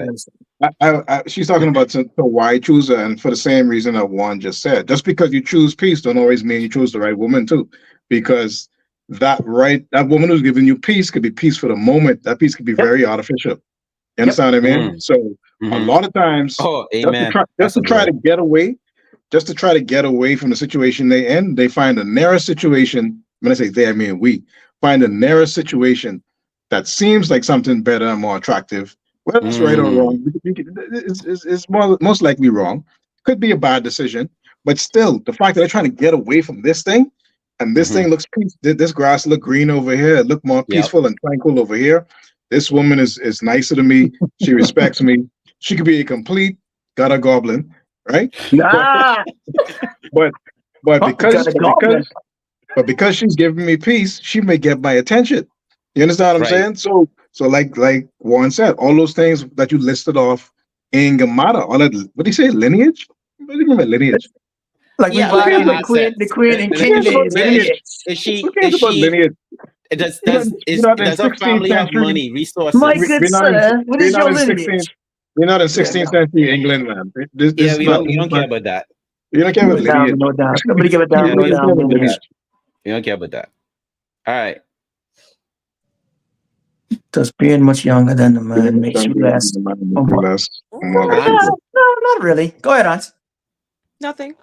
got know. it. she's talking about so why choose her, and for the same reason that Juan just said. Just because you choose peace don't always mean you choose the right woman too, because that woman who's giving you peace could be peace for the moment. That peace could be very artificial. You understand what I mean? So a Mhm. lot of times, Oh, just amen. to try to get away, from the situation they in, they find a narrow situation. When I say they, I mean we find a narrow situation that seems like something better and more attractive. Whether it's right or wrong, it's most likely wrong. Could be a bad decision, but still, the fact that they're trying to get away from this thing, and this thing looks peaceful. This grass look green over here. It look more peaceful and tranquil over here. This woman is nicer to me. She respects me. She could be a complete gutter goblin, right? Nah. But because Gutter goblin. because she's giving me peace, she may get my attention. You understand what I'm Right. saying? So like Warren said, all those things that you listed off ain't gonna matter. All that, what do you say, lineage? What do you mean by lineage? Like we Yeah, back like in the assets. queen and Who king cares about days. lineage? Is Who cares about lineage? does You're not in her 16th family have century. money, resources? My good sir, what We're is not your in 16th. lineage? We're not in Yeah, 16th century England, man. This Yeah, is we not. don't care about that. You don't care about no down, lineage. no down. Nobody give a down, Yeah, no we down. don't care about lineage. that. We don't care about that. All right. Does being much younger than the man makes you less? Less. More Hans? likely. No, not really. Go ahead, Hans. Nothing.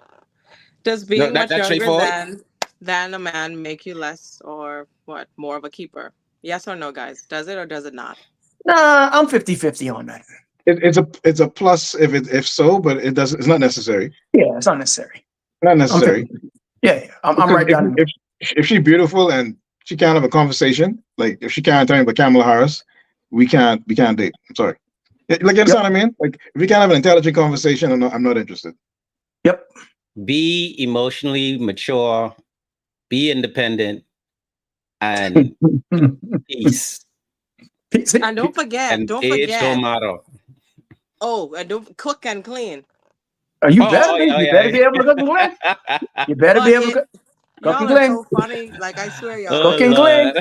Does No, being much that's younger straightforward. than a man make you less or what? More of a keeper? Yes or no, guys? Does it or does it not? Nah, I'm 50-50 on that. It's a plus if so, but it's not necessary. Yeah, it's not necessary. Not I'm necessary. 50. Yeah, I'm Because right down. if she's beautiful and she can't have a conversation, like if she can't tell me about Kamala Harris, we can't date. I'm sorry. Like you understand what I mean? Like if we can't have an intelligent conversation, I'm not interested. Yep. Be emotionally mature, be independent, and peace. And don't forget, And age don't matter. Oh, and don't cook and clean. You better be. You better be able to cook and clean. You better be able to cook Y'all and are clean. so funny. Like I swear, y'all. Oh, Cook and clean.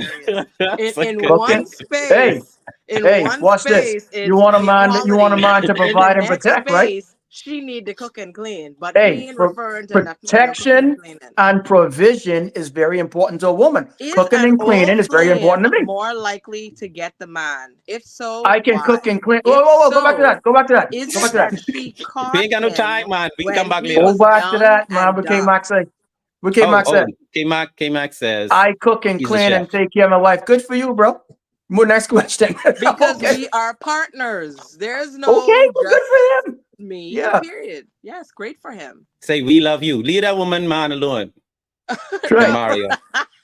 Lord. In one space. Hey, watch this. You want a man to provide and protect, right? She need to cook and clean, but Hey, he ain't referring to nothing but no cooking protection and cleaning. and provision is very important to a woman. Is Cooking an and cleaning is very important to me. more likely to get the man? If so, I can why? cook and clean. If Whoa, go back to that. Go back to that. Is Go back it to that. that she caught We ain't got no him time, man. We can when come back he later. Go was back to young that, man. and What dumb? K-Mac say? What K-Mac said? K-Mac says, I cook and he's a clean and chef. take care of my wife. Good for you, bro. More next question. Because Okay. we are partners. There's no Okay, well, good just for him. me. Yeah. Period. Yes, great for him. Say, we love you. Leave that woman, man, alone. Right. Mario.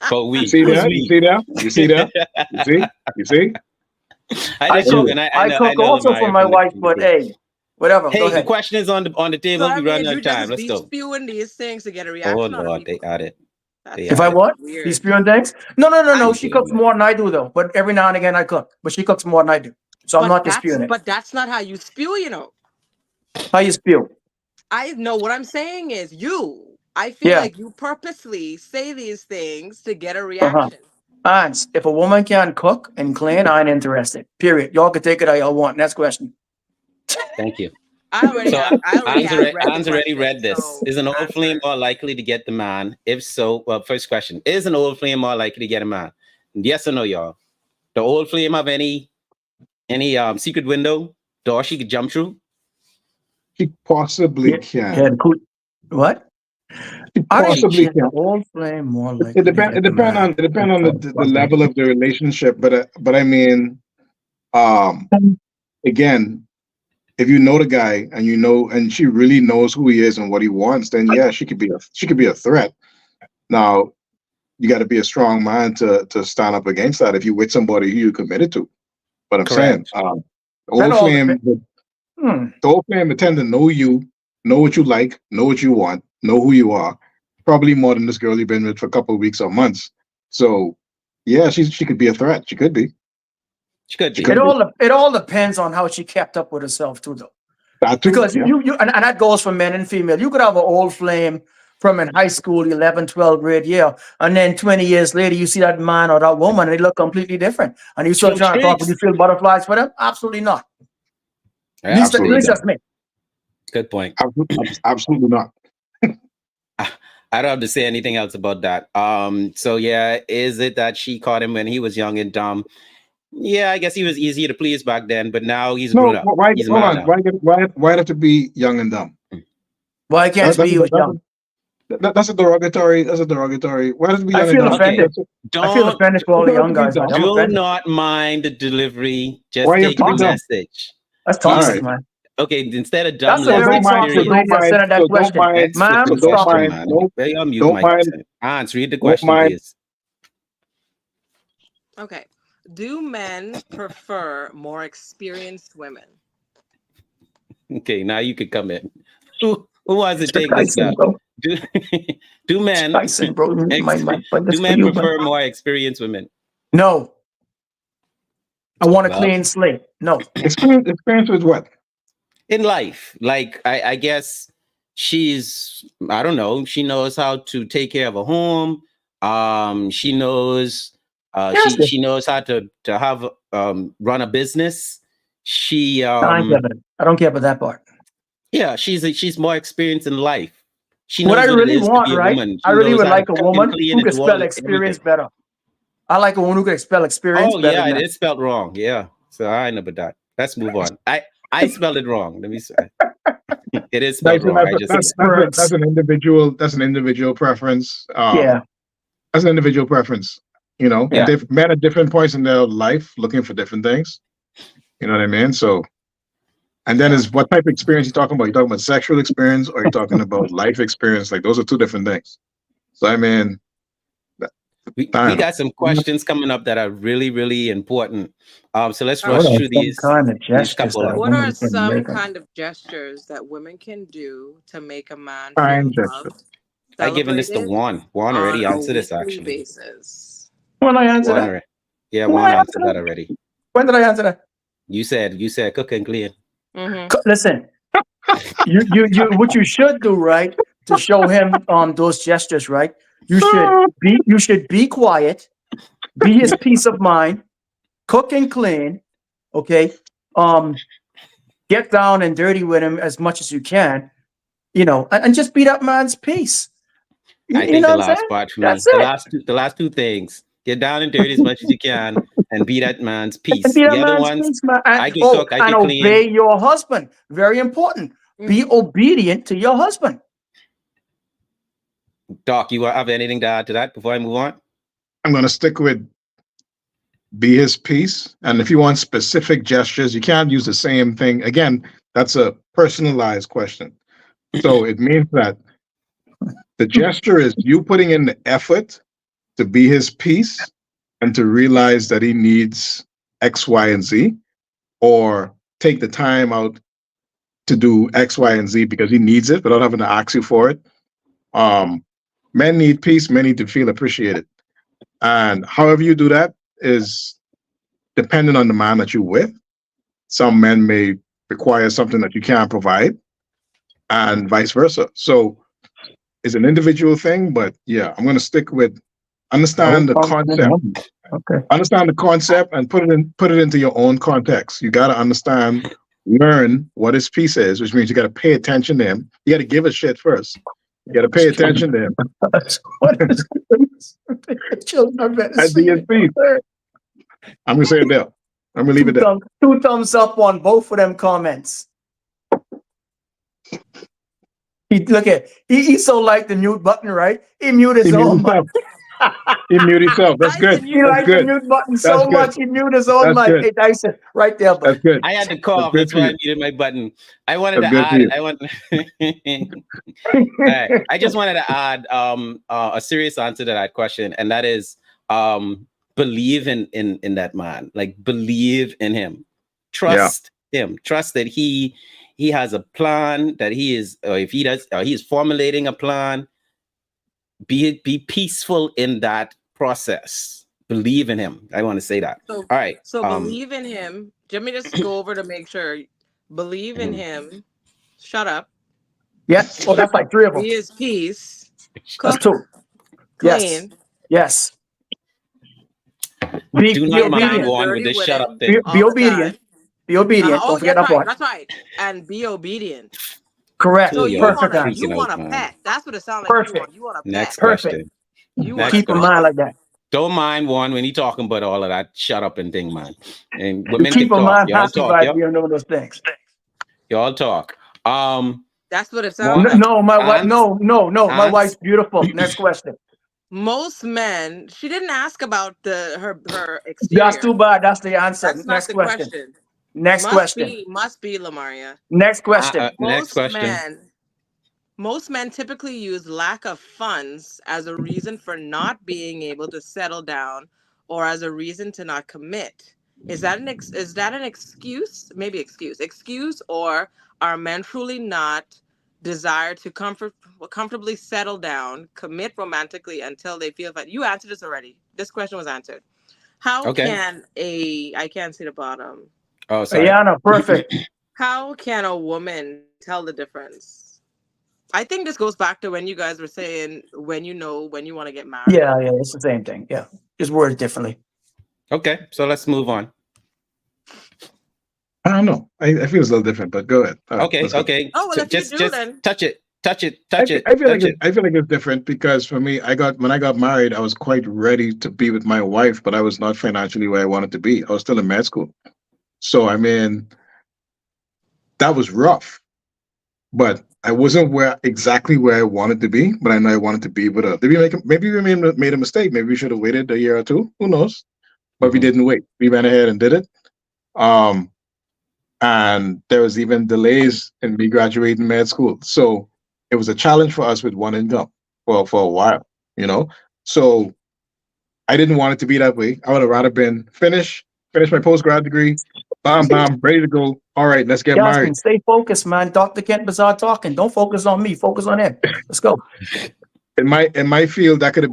But we. You see Who's that? we? You see that? You see that? You see? I just joke, and I know, cook I know also Mario for my from the wife, but community. hey, whatever. Go Hey, the ahead. question is on the table. So We I run mean, out you of time. just Let's be go. spewing these things to get a Oh reaction out of Lord, they people. add it. If I what? Weird. Be spewing things? No. She Weird, cooks man. more than I do, though. But every now and again, I cook. But she cooks more than I do, so I'm not disputing it. But that's not how you spew, you know. How you spew? I know what I'm saying is I feel like you purposely say these things to get a reaction. Hans, if a woman can cook and clean, I ain't interested. Period. Y'all can take it how y'all want. Next question. Thank you. I already Hans already read this. So Is an old flame more likely to get the man? If so, well, first question: is an old flame more likely to get a man? Yes or no, y'all? The old flame have any secret window door she could jump through? She possibly can. What? She possibly can. Old flame more likely. It depend on the level of the relationship, but I mean, again, if you know the guy and you know, and she really knows who he is and what he wants, then yeah, she could be a threat. Now, you got to be a strong man to stand up against that if you with somebody who you committed to. But I'm Correct. saying, old flame, the old flame would tend to know you, know what you like, know what you want, know who you are, probably more than this girl you've been with for a couple of weeks or months. So, yeah, she could be a threat. She could be. She could be. It all depends on how she kept up with herself too, though. That too, Because yeah. and that goes for men and female. You could have an old flame from in high school, 11, 12 grade year, and then 20 years later, you see that man or that woman, and they look completely different. And you still trying to talk, would you feel butterflies for them? Absolutely not. Yeah, At least that's me. Good point. Absolutely not. I don't have to say anything else about that. So yeah, is it that she caught him when he was young and dumb? Yeah, I guess he was easy to please back then, but now he's grown up. Why? He's a Hold man on. now. Why have to be young and dumb? Why can't That- she be that's- young? That's a derogatory. That's a derogatory. Why does it be I young feel and dumb? offended. I feel offended for all the young guys. I'm Do offended. not mind the delivery. Just Why you have take to the be dumb? message. That's toxic, Alright. man. Okay, instead of dumb, That's a let's very experience. toxic lady that said that question. Let's Ma'am, flip the stop question, it. man. Don't- Well, unmute don't my mind- Hans, read the don't question, mind- please. Okay. Do men prefer more experienced women? Okay, now you could come in. Who wants to take this now? Do men Tyson, bro. do men prefer more experienced women? No. I want a Well- clean slate. No. Experience with what? In life? Like I guess she's, I don't know, she knows how to take care of a home. She knows she knows how to have run a business. She I don't care about that part. yeah, she's more experienced in life. She What knows I what really it is want, to be a right? woman. She I really knows would how to like a cook and woman clean who and can do all spell the- experience everything. better. I like a woman who can spell experience Oh better. yeah, than it that. is spelled wrong. Yeah, so I know about that. Let's move on. I spelled it wrong. Let me say it is spelled Dyson, wrong. I just that's an individual. That's an individual preference. Yeah. That's an individual preference. You know, Yeah. men at different points in their life looking for different things. You know what I mean? So, and then is what type of experience you talking about? You talking about sexual experience, or you talking about life experience? Like those are two different things. So I mean, we got some questions coming up that are really, really important. So let's rush What are through these. Kind of these gestures couple that of- a What are woman can some make. kind of gestures that women can do to make a man Kind feel gesture. loved, I given this to celebrated Juan. Juan already on a answered this weekly actually. basis? When I answer Juan that? already- yeah, When Juan I answered answer that already. When did I answer that? You said cook and clean. Mm-hmm. Listen, you what you should do, right, to show him those gestures, right? You should be quiet, be his peace of mind, cook and clean, okay? Get down and dirty with him as much as you can, you know, and just be that man's peace. I think know the what I'm last saying? part for me. That's The last two things. Get down and dirty as much as you can and be that man's peace. And be The that other man's ones, peace, man. I can cook, I and can clean. obey your husband. Very important. Be obedient to your husband. Doc, you have anything to add to that before I move on? I'm going to stick with be his peace. And if you want specific gestures, you can't use the same thing. Again, that's a personalized question. So it means that the gesture is you putting in the effort to be his peace and to realize that he needs X, Y, and Z, or take the time out to do X, Y, and Z because he needs it without having to ask you for it. Men need peace, men need to feel appreciated. And however you do that is dependent on the man that you're with. Some men may require something that you can't provide, and vice versa. So it's an individual thing, but yeah, I'm going to stick with understand the concept. Okay. Understand the concept and put it into your own context. You got to understand, learn what his peace is, which means you got to pay attention to him. You got to give a shit first. You got to pay attention to him. Children are better And be his peace. I'm going to say it there. I'm going to leave it there. Two thumbs up on both of them comments. He's so like the mute button, right? He muted his own mic. He muted himself. That's good. Tyson, He That's liked the good. mute button That's so good. much he muted his own That's mic. good. Hey, Tyson, right there, That's buddy. good. I had to That's cough. good That's for why I you. muted my button. I wanted That's to good for add. you. I want. All right. I just wanted to add a serious answer to that question, and that is believe in that man. Like believe in him. Trust him. Trust that he has a plan. That he is, or if he does, he is formulating a plan. Be peaceful in that process. Believe in him. I want to say that. So, All right. so believe in him. Let me just go over to make sure. Believe in him. Shut up. Yeah. Oh, that's like 3 of them. Be his peace. That's Cook 2. Yes. clean. Yes. Be Do not mind obedient. one with Dirty this shut up with Be, thing. be all the obedient. time. Be obedient. Oh, Don't forget that's that right. part. That's right. And be obedient. Correct. So Ooh, you y'all Perfect wanna answer. you freaking out, want a man. pet. That's what it sounds like Perfect. you want a pet. Next Perfect. question. You Next want a Keep a question. mind like that. Don't mind one when he talking about all of that shut up and thing, man. And women Keep can a talk. mind Y'all happy talk. by Y'all, doing those things. y'all talk. That's what it sounds One, like. No, my wife. Ants, No. My ants. wife's beautiful. Next question. Most men, she didn't ask about her exterior. That's too bad. That's the answer. That's not Next the question. question. Next question. Must be Lamaria. Next question. Next question. Most men typically use lack of funds as a reason for not being able to settle down or as a reason to not commit. Is that an excuse? Maybe excuse, or are men truly not desire to comfortably settle down, commit romantically until they feel that you answered this already. This question was answered. How Okay. can I can't see the bottom. Oh, sorry. Ayana, perfect. How can a woman tell the difference? I think this goes back to when you guys were saying when you want to get married. Yeah, it's the same thing. Yeah, just worded differently. Okay, so let's move on. I don't know. I feel it's a little different, but go ahead. All right, Okay, let's go. okay. Oh, well, if you just do, then touch it. I feel like it's different because for me, when I got married, I was quite ready to be with my wife, but I was not financially where I wanted to be. I was still in med school, so I mean, that was rough. But I wasn't exactly where I wanted to be. But I know I wanted to be with her. Maybe we made a mistake. Maybe we should have waited a year or two. Who knows? But we didn't wait. We went ahead and did it. And there was even delays in me graduating med school. So it was a challenge for us with one income for a while, you know. So I didn't want it to be that way. I would have rather been finish my post-grad degree, bam, ready to go. All right, let's get Yasmin, married. stay focused, man. Dr. Kent Bazaar talking. Don't focus on me. Focus on him. Let's go. In my field, that could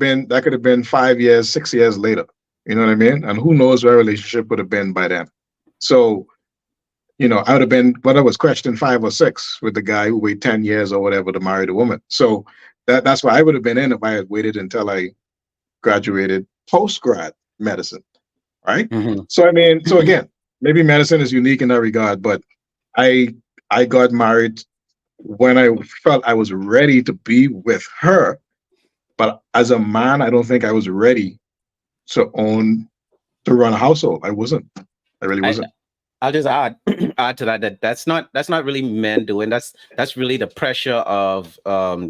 have been 5 years, 6 years later. You know what I mean? And who knows where our relationship would have been by then. So, you know, I would have been, whether it was question 5 or 6 with the guy who waited 10 years or whatever to marry the woman. So that's why I would have been in if I had waited until I graduated post-grad medicine. Right. So I mean, so again, maybe medicine is unique in that regard, but I got married when I felt I was ready to be with her. But as a man, I don't think I was ready to run a household. I wasn't. I really wasn't. I'll just add to that that's not really men doing. That's really the pressure of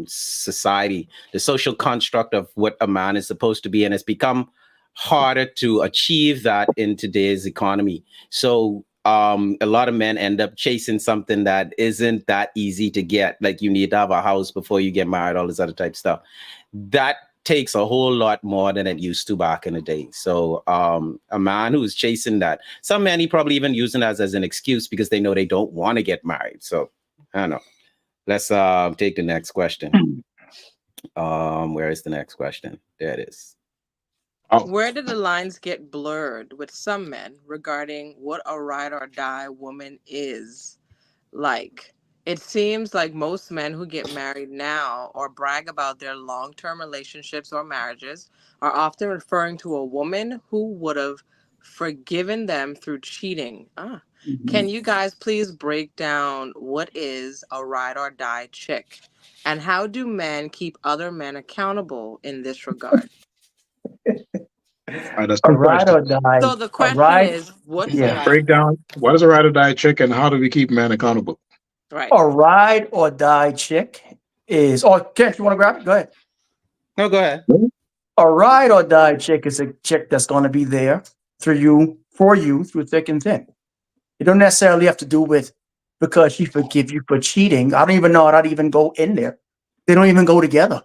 society, the social construct of what a man is supposed to be, and it's become harder to achieve that in today's economy. So a lot of men end up chasing something that isn't that easy to get. Like you need to have a house before you get married, all this other type of stuff. That takes a whole lot more than it used to back in the day. So a man who's chasing that, some men he probably even using that as an excuse because they know they don't want to get married. So I don't know. Let's take the next question. Where is the next question? There it is. Where did the lines get blurred with some men regarding what a ride or die woman is like? It seems like most men who get married now or brag about their long-term relationships or marriages are often referring to a woman who would have forgiven them through cheating. Can you guys please break down what is a ride or die chick? And how do men keep other men accountable in this regard? That's A two ride or questions. die. So the A question ride. is, what's Yeah. Break down what is a ride or die chick and how do we keep men accountable? right? A ride or die chick is. Oh, Kent, you want to grab it? Go ahead. No, go ahead. A ride or die chick is a chick that's going to be there for you through thick and thin. You don't necessarily have to do with because she forgive you for cheating. I don't even know how that even go in there. They don't even go together.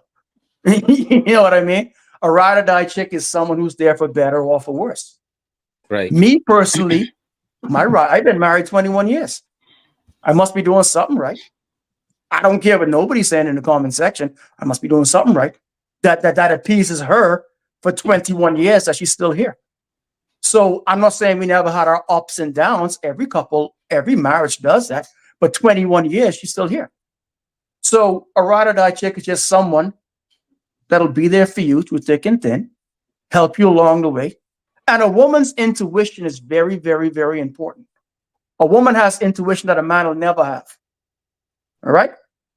You know what I mean? A ride or die chick is someone who's there for better or for worse. Right. Me personally, I've been married 21 years. I must be doing something right. I don't care what nobody's saying in the comment section. I must be doing something right. That appeases her for 21 years that she's still here. So I'm not saying we never had our ups and downs. Every couple, every marriage does that. But 21 years, she's still here. So a ride or die chick is just someone that'll be there for you through thick and thin, help you along the way. And a woman's intuition is very, very, very important. A woman has intuition that a man will never have. All right?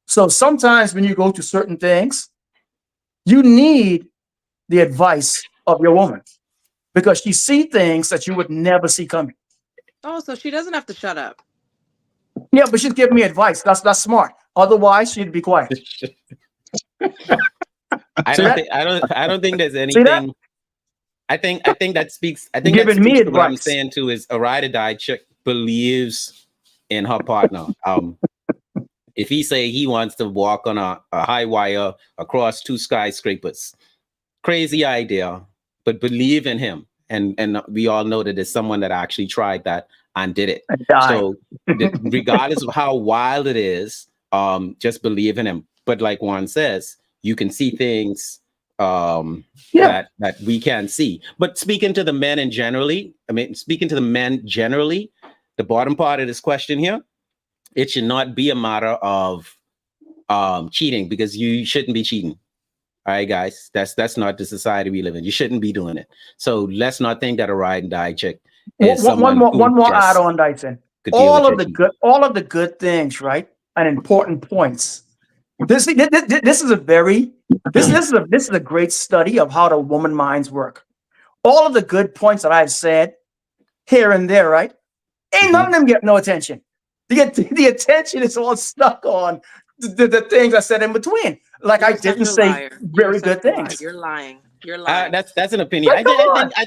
So sometimes when you go to certain things, you need the advice of your woman because she sees things that you would never see coming. Oh, so she doesn't have to shut up. Yeah, but she's giving me advice. That's smart. Otherwise, she'd be quiet. I don't think there's anything. I think that speaks. I think giving that speaks me to what I'm advice. saying too is a ride or die chick believes in her partner. If he say he wants to walk on a high wire across 2 skyscrapers, crazy idea, but believe in him. And we all know that there's someone that actually tried that and did it. So regardless of how wild it is, just believe in him. But like Juan says, you can see things that we can't see. But speaking to the men generally, the bottom part of this question here, it should not be a matter of cheating because you shouldn't be cheating. All right, guys, that's not the society we live in. You shouldn't be doing it. So let's not think that a ride and die chick is one more add on, Dyson. All of the good things, right, and important points. This is a great study of how the woman minds work. All of the good points that I've said here and there, right, ain't none of them get no attention. The attention is all stuck on the things I said in between. Like I didn't say very good things. You're lying. You're lying. That's an opinion. I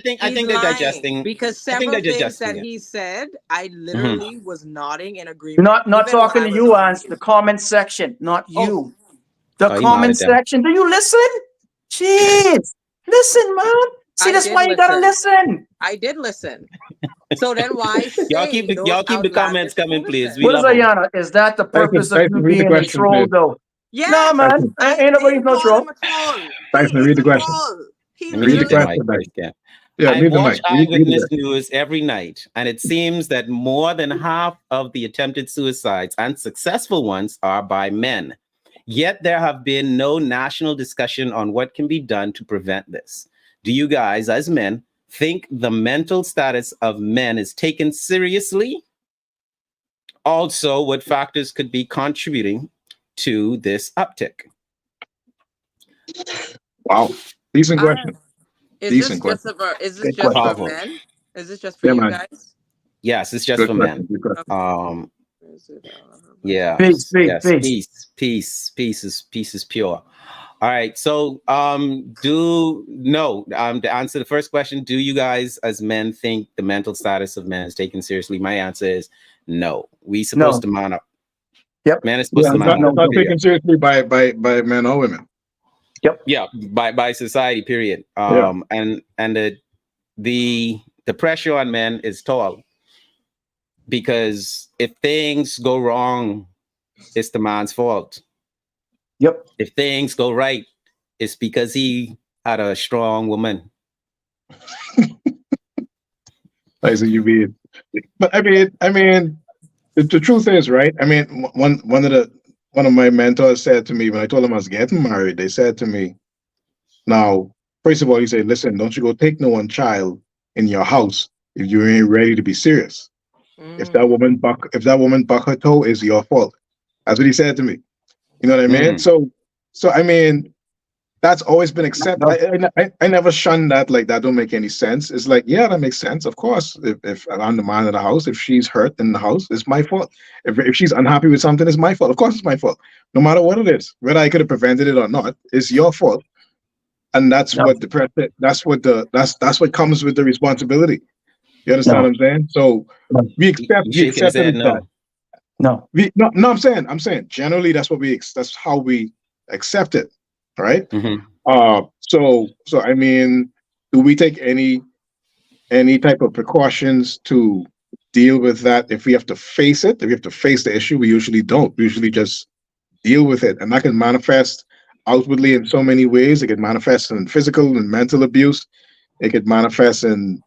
think they're digesting because several things that he said, I literally was nodding in agreement. Not talking to you, Ans. The comment section, not you. The comment section. Do you listen? Jeez, listen, man. See, that's why you gotta listen. I did listen. So then why y'all keep the comments coming, please? What is Ayana? Is that the purpose of you being a troll, though? Yeah, no, man. Ain't nobody no troll. Tyson, read the question. Read the question. Yeah, I watch Eyewitness News every night, and it seems that more than half of the attempted suicides and successful ones are by men. Yet there have been no national discussion on what can be done to prevent this. Do you guys, as men, think the mental status of men is taken seriously? Also, what factors could be contributing to this uptick? Wow. Decent question. Is this just for men? Is this just for you guys? Yes, it's just for men. Yeah. Peace is pure. All right. So to answer the first question, do you guys as men think the mental status of men is taken seriously? My answer is no. We supposed to man up. Yep. Man is supposed to man up. Not taken seriously by men or women. Yep. Yeah, by society, period. And the pressure on men is tall because if things go wrong, it's the man's fault. Yep. If things go right, it's because he had a strong woman. But I mean, the truth is, right? I mean, one of my mentors said to me when I told him I was getting married, they said to me, now, first of all, he said, listen, don't you go take no one child in your house if you ain't ready to be serious. If that woman buck her toe, is your fault. That's what he said to me. You know what I mean? So I mean, that's always been accepted. I never shun that. Like, that don't make any sense. It's like, yeah, that makes sense. Of course, if I'm the man of the house, if she's hurt in the house, it's my fault. If she's unhappy with something, it's my fault. Of course, it's my fault. No matter what it is, whether I could have prevented it or not, it's your fault. And that's what depression. That's what comes with the responsibility. You understand what I'm saying? So we Shaking his head accepted that. No. No. I'm saying generally that's that's how we accept it, right? So I mean, do we take any type of precautions to deal with that if we have to face it? If we have to face the issue, we usually don't. We usually just deal with it, and that can manifest outwardly in so many ways. It can manifest in physical and mental abuse. It could manifest in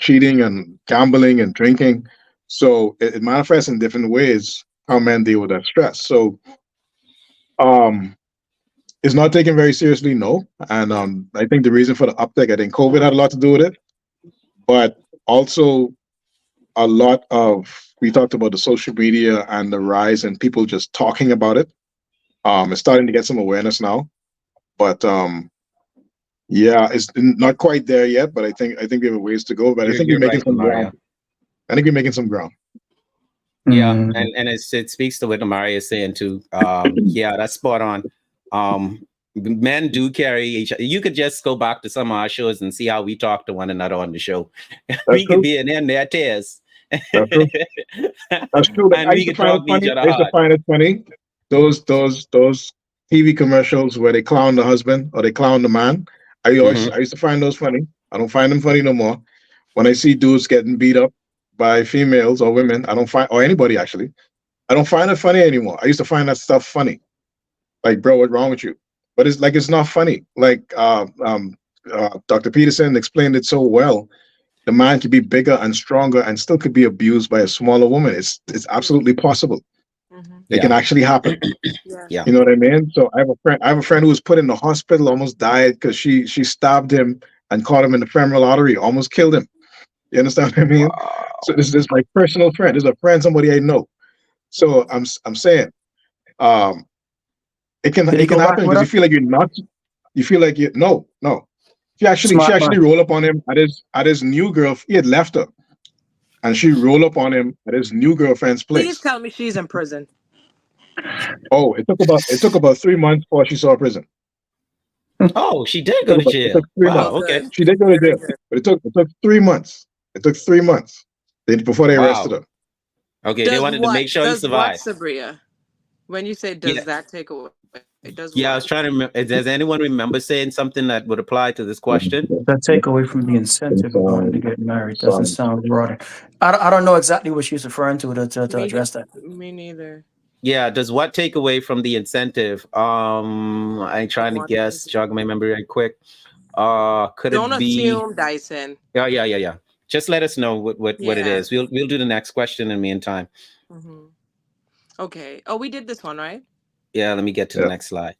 cheating and gambling and drinking. So it manifests in different ways how men deal with that stress. So it's not taken very seriously, no. And I think the reason for the uptick, I think COVID had a lot to do with it, but also a lot of, we talked about the social media and the rise and people just talking about it. It's starting to get some awareness now, but yeah, it's not quite there yet. But I think we have a ways to go. But I think we're making some ground. I think we're making some ground. Yeah, and it speaks to what Maria is saying too. Yeah, that's spot on. Men do carry each other. You could just go back to some of our shows and see how we talk to one another on the show. We could be in their tears. That's true. That's true. And we could talk to each other hard. I used to find it funny. Those TV commercials where they clown the husband or they clown the man. I used to find those funny. I don't find them funny no more. When I see dudes getting beat up by females or women, or anybody actually, I don't find it funny anymore. I used to find that stuff funny. Like, bro, what's wrong with you? But it's not funny. Like Dr. Peterson explained it so well. The man could be bigger and stronger and still could be abused by a smaller woman. It's absolutely possible. It can actually happen. Yeah. You know what I mean? So I have a friend who was put in the hospital, almost died because she stabbed him and caught him in the femoral artery, almost killed him. You understand what I mean? Wow. So this is my personal friend. This is a friend, somebody I know. So I'm saying, it can happen because you feel like you're not. You feel like no. She actually rolled up on him at his new girl. He had left her, and she rolled up on him at his new girlfriend's place. Please tell me she's in prison. Oh, it took about 3 months before she saw prison. Oh, she did go to jail. It took 3 months. Okay. She did go to jail, but it took 3 months. It took 3 months before they arrested her. Okay, they wanted to make sure he survived. Sabria, when you say does that take away? It does. Yeah, I was trying to remember. Does anyone remember saying something that would apply to this question? That take away from the incentive of wanting to get married doesn't sound right. I don't know exactly what she's referring to address that. Me neither. Yeah, does what take away from the incentive? I'm trying to guess. Jog my memory right quick. Could Don't it be? Don't assume, Dyson. Yeah. Just let us know what it is. We'll do the next question in the meantime. Okay. Oh, we did this one, right? Yeah, let me get to the next slide.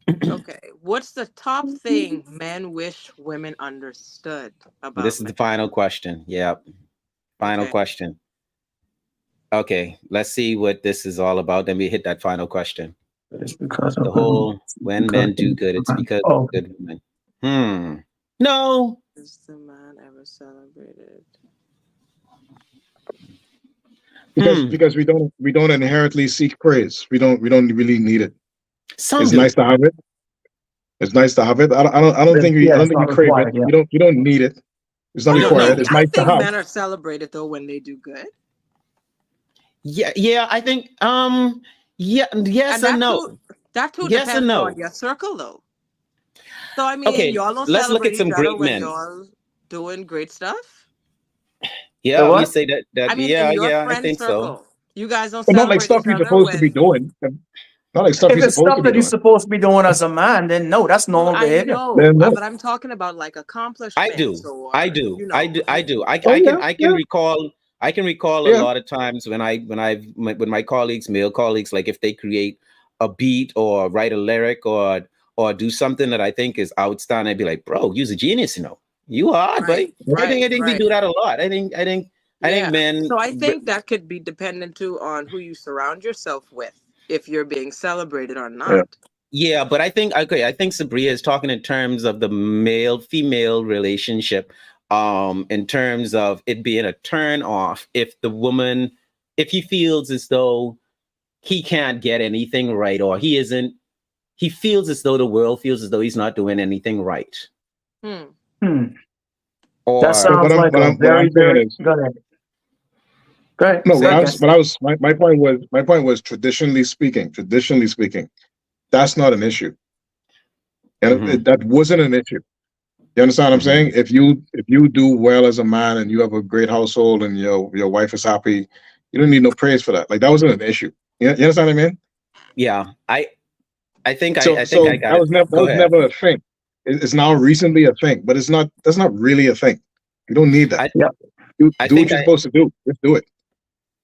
Okay. What's the top thing men wish women understood about This is the final question. Yep. Final question. Okay, let's see what this is all about. Then we hit that final question. It's because of the whole when men do good, it's because of good women. No. Is the man ever celebrated? Because we don't inherently seek praise. We don't really need it. It's do. Nice to have it. It's nice to have it. I don't think we crave it. You don't need it. It's not required. It's nice to have. Men are celebrated though when they do good. Yeah. I think yes and no. That too depends on your circle though. So I mean, y'all don't let's look at some great men. Y'all doing great stuff. Yeah, you say that. I mean, I think circle, so. You guys don't. But not like stuff you're supposed to be doing. Not like stuff if it's stuff that you're supposed to be doing as a man, then no, that's normal behavior. But I'm talking about like accomplishments. I do. I can recall a lot of times when with my colleagues, male colleagues, like if they create a beat or write a lyric or do something that I think is outstanding, I'd be like, bro, you're a genius, You are, buddy. I think we do that a lot. I think men. So I think that could be dependent too on who you surround yourself with, if you're being celebrated or not. Yeah, but I think Sabria is talking in terms of the male-female relationship, in terms of it being a turn off if he feels as though he can't get anything right or he isn't he feels as though the world feels as though he's not doing anything right. Or That sounds But like what a I'm saying very is, go ahead. Go ahead. no, Say what it, I'm, guys. what I was, my point was traditionally speaking, that's not an issue. And Mhm. that wasn't an issue. You understand what I'm saying? If you do well as a man and you have a great household and your wife is happy, you don't need no praise for that. Like that wasn't an issue. You understand what I mean? Yeah, I think So I think I got it. that Go was ahead. never a thing. It's now recently a thing, but it's not. That's not really a thing. You don't need that. I Yeah. You I do what think you're I supposed to do. Just do it.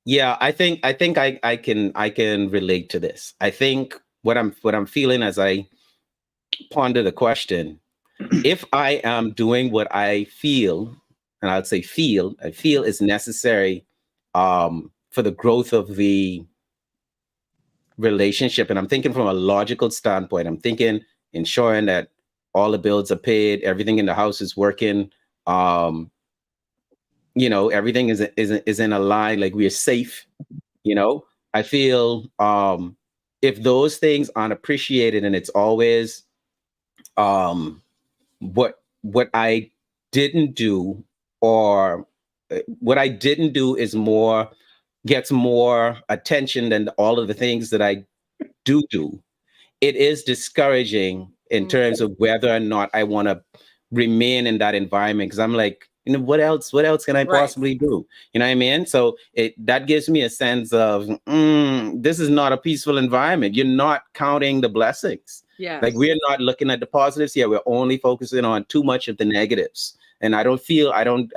yeah, I think I can relate to this. I think what I'm feeling as I ponder the question, if I am doing what I feel, and I'd say I feel is necessary for the growth of the relationship, and I'm thinking from a logical standpoint, I'm thinking ensuring that all the bills are paid, everything in the house is working, um, everything is in a line, like we're safe, I feel if those things aren't appreciated and it's always um what I didn't do, or what I didn't do is more gets more attention than all of the things that I do, it is discouraging in terms of whether or not I want to remain in that environment, because I'm like, what else can I Right. possibly do? You know what I mean? So that gives me a sense of this is not a peaceful environment. You're not counting the blessings. Yes. Like, we're not looking at the positives here. We're only focusing on too much of the negatives. And I don't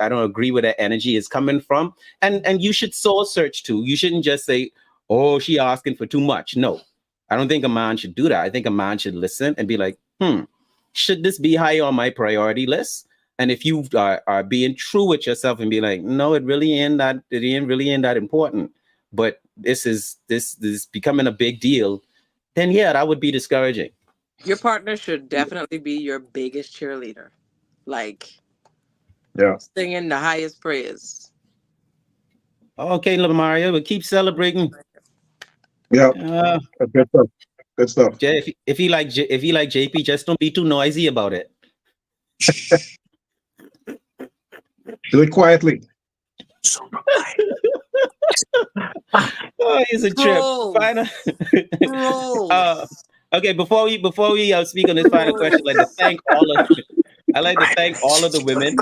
agree where that energy is coming from. And you should soul search too. You shouldn't just say, oh, she asking for too much. No, I don't think a man should do that. I think a man should listen and be like, should this be high on my priority list? And if you are being true with yourself and be like, no, it ain't really ain't that important, but this is becoming a big deal, then yeah, that would be discouraging. Your partner should definitely be your biggest cheerleader. Like, Yeah. singing the highest praise. Okay, Mario, but keep celebrating. Yeah. Uh, Good stuff. Good stuff. if you like JP, just don't be too noisy about it. Do it quietly. Oh, he's a trip. Final. Okay, before we speak on this final question, I'd like to thank all of the women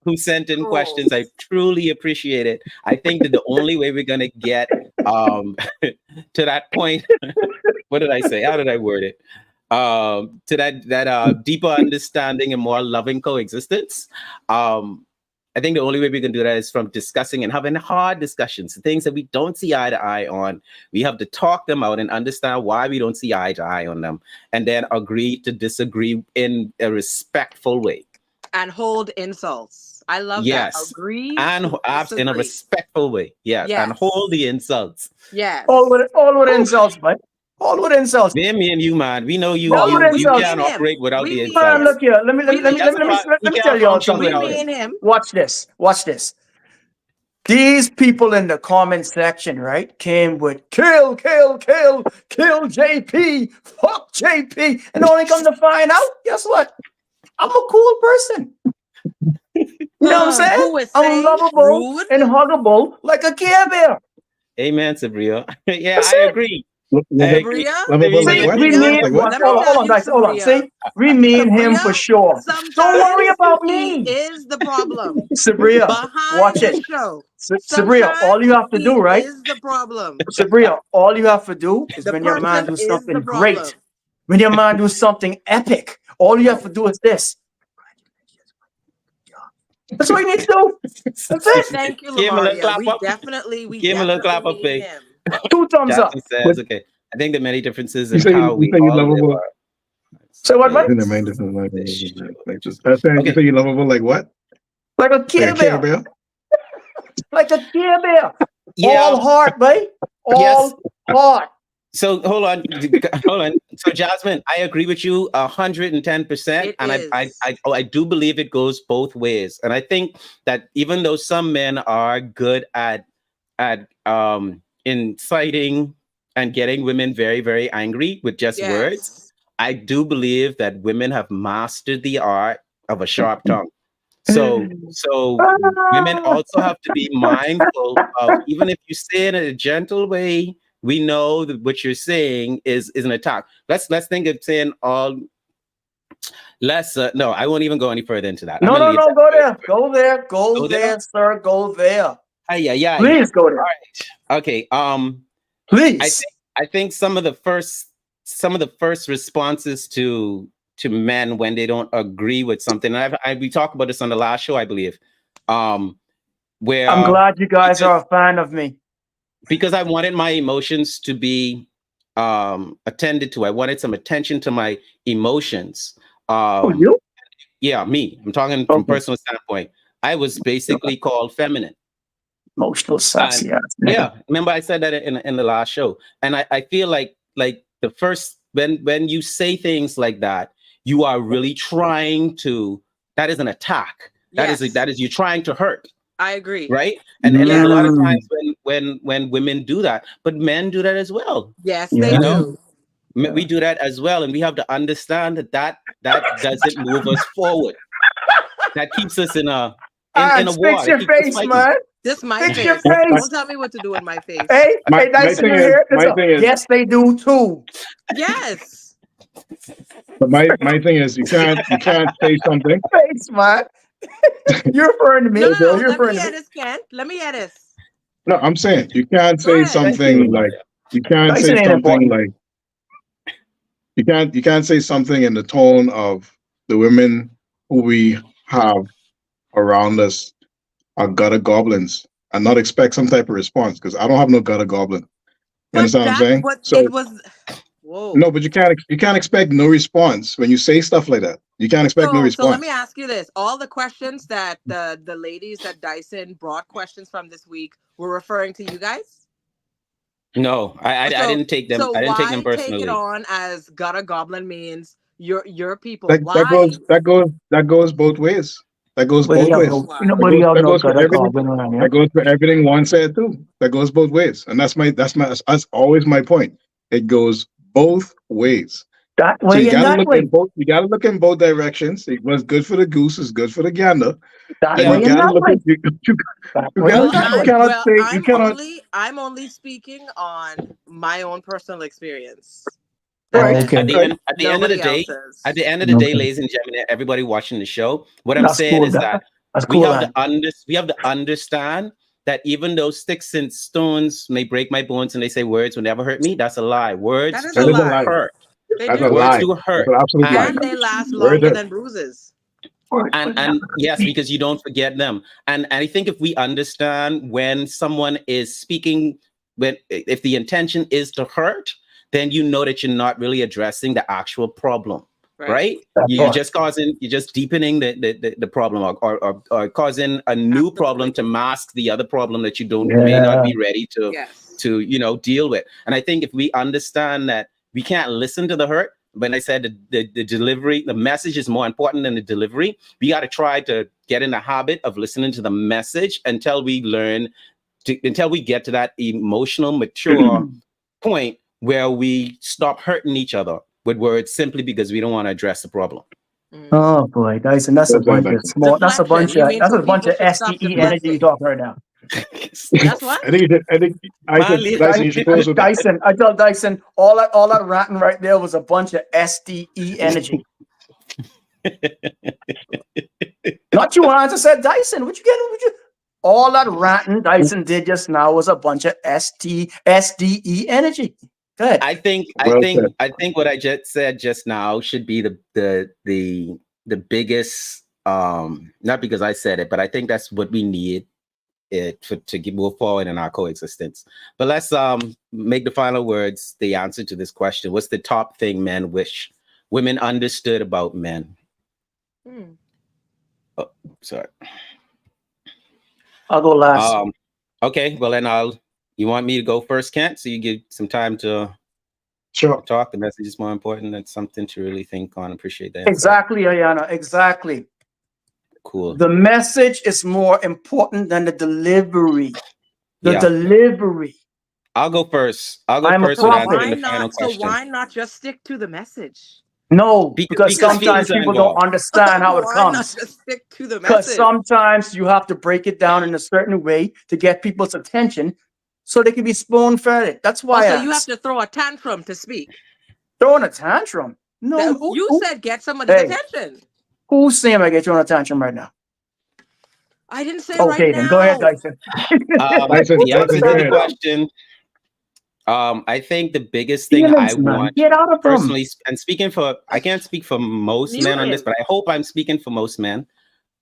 who sent in questions. I truly appreciate it. I think that the only way we're gonna get to that point, what did I say? How did I word it? To that deeper understanding and more loving coexistence. I think the only way we can do that is from discussing and having hard discussions, things that we don't see eye to eye on. We have to talk them out and understand why we don't see eye to eye on them, and then agree to disagree in a respectful way. And hold insults. I love yes. that. Agree and in a respectful way. Yes. And hold the insults. Yes. All with insults, man. All with insults. Me and you, man. We know you. All with You insults. can't operate without the Man, insults. look here. Let me tell you all something. Watch this. These people in the comment section, right, came with kill JP, fuck JP, and only come to find out, guess what? I'm a cool person. You know what I'm saying? I'm lovable and huggable like a Care Bear. Amen, Sabria. Yeah, I agree. Sabria? Hold on, guys. Hold on. See? We mean him for sure. Don't worry about me. Is the problem. Sabria, watch it. Sabria, all you have to do, right? Is the problem. Sabria, all you have to do is when your man do something great, when your man do something epic, all you have to do is this. That's what you need to do. That's it. Thank you, Lamaria. We definitely give him a little clap up, need him. 2 thumbs up. Says, okay. I think the many differences in you how we say all lovable. live. So what? I think the main difference you say you lovable like what? Like a Care Bear. Like a Care Bear. Yeah. All heart, right? All heart. So hold on. So Jasmine, I agree with you 110%, and I do believe it goes both ways. And I think that even though some men are good at inciting and getting women very, very angry with just words, I do believe that women have mastered the art of a sharp tongue. So women also have to be mindful of, even if you say it in a gentle way, we know that what you're saying is an attack. Let's think of saying all. No, I won't even go any further into that. No, I'm gonna leave that go further. there. Go there. Go there, sir. Go there. Yeah. Please go there. All right. Okay. Please. I think some of the first responses to men when they don't agree with something. And we talked about this on the last show, I believe. Where I'm glad you guys are a fan of me. Because I wanted my emotions to be attended to. I wanted some attention to my emotions. You? Yeah, me. I'm talking from personal standpoint. I was basically called feminine. Emotional sassy ass. Yeah, remember I said that in the last show. And I feel like the first when you say things like that, you are really trying to. That is an attack. Yes. That is you trying to hurt. I agree. Right? And there's a lot of times when women do that, but men do that as well. Yes, they do. We do that as well, and we have to understand that doesn't move us forward. That keeps us in a war. Fix your face, man. This my Fix face. your face. Don't tell me what to do with my face. Hey, Dyson, you hear it? Yes, they do too. Yes. But my thing is, you can't say something. Face, man. You're referring to me. No. Let me hear this, Kent. Let me hear this. No, I'm saying you can't say something like you can't Dyson say ain't something important. like you can't say something in the tone of the women who we have around us are gutter goblins and not expect some type of response, because I don't have no gutter goblin. You understand what I'm saying? It was. Whoa. No, but you can't expect no response when you say stuff like that. You can't expect no response. So let me ask you this: all the questions that the ladies that Dyson brought questions from this week were referring to you guys? No, I didn't take them. I didn't take them personally. Take it on as gutter goblin means your people? That goes both ways. That goes both ways. Nobody else knows gutter goblin. That goes for everything one said too. That goes both ways, and that's always my point. It goes both ways. That way, so you gotta and look that way. in both. You gotta look in both directions. It was good for the goose is good for the gander. That way, and that way. I'm only speaking on my own personal experience. Okay. At the end of the day, ladies and gentlemen, everybody watching the show, what I'm saying is that we have to understand that even though sticks and stones may break my bones and they say words will never hurt me, that's a lie. Words do hurt. Words do hurt. And they last longer than bruises. And yes, because you don't forget them. And I think if we understand when someone is speaking, if the intention is to hurt, then you know that you're not really addressing the actual problem. Right? You're just deepening the problem or causing a new problem to mask the other problem that you may not be ready to deal with. And I think if we understand that we can't listen to the hurt, when I said the delivery, the message is more important than the delivery, we got to try to get in the habit of listening to the message until we get to that emotional, mature point where we stop hurting each other with words simply because we don't want to address the problem. Oh boy, Dyson, that's a bunch of small. That's a bunch of SDE energy you talk right now. That's what Dyson. I tell Dyson all that ranting right there was a bunch of SDE energy. Not you, Hans. I said Dyson. What you getting? All that ranting Dyson did just now was a bunch of SDE energy. Good. I think what I just said just now should be the biggest. Not because I said it, but I think that's what we need to move forward in our coexistence. But let's make the final words the answer to this question. What's the top thing men wish women understood about men? Oh, sorry. I'll go last. Okay, well then you want me to go first, Kent? So you get some time to talk. The message is more important. That's something to really think on. Appreciate that. Exactly, Ayana. Exactly. Cool. The message is more important than the delivery. Delivery. I'll go first. I'll go first with answering the final question. So why not just stick to the message? No, Because, because because sometimes feelings are people don't involved. understand how it Why not comes. just stick to the Because message? sometimes you have to break it down in a certain way to get people's attention so they can be spoon fed. That's why Also, I you have asked. to throw a tantrum to speak. Throwing a tantrum. No, You said get somebody's hey, attention. who's saying I get you on a tantrum right now? I didn't say Okay, right then go ahead, now. Dyson. The answer to the Dyson, question, I think the biggest thing I Feelings, man. want Get out of them. personally, and speaking for, I can't speak for most Mute men on this, him. but I hope I'm speaking for most men.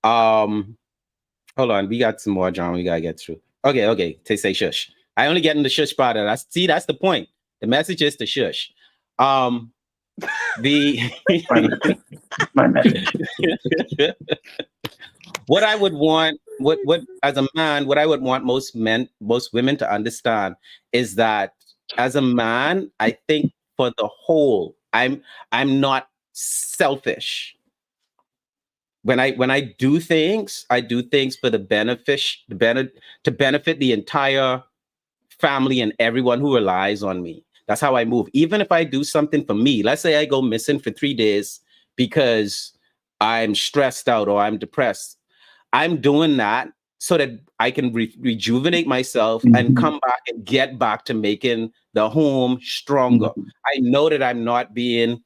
Hold on, we got some more, John. We gotta get through. Okay. To say shush. I only get in the shush part. And that's the point. The message is to shush. The My message. what I would want, what as a man, what I would want most women to understand is that as a man, I think for the whole, I'm not selfish. When I do things, I do things for to benefit the entire family and everyone who relies on me. That's how I move. Even if I do something for me, let's say I go missing for 3 days because I'm stressed out or I'm depressed. I'm doing that so that I can rejuvenate myself and come back and get back to making the home stronger. I know that I'm not being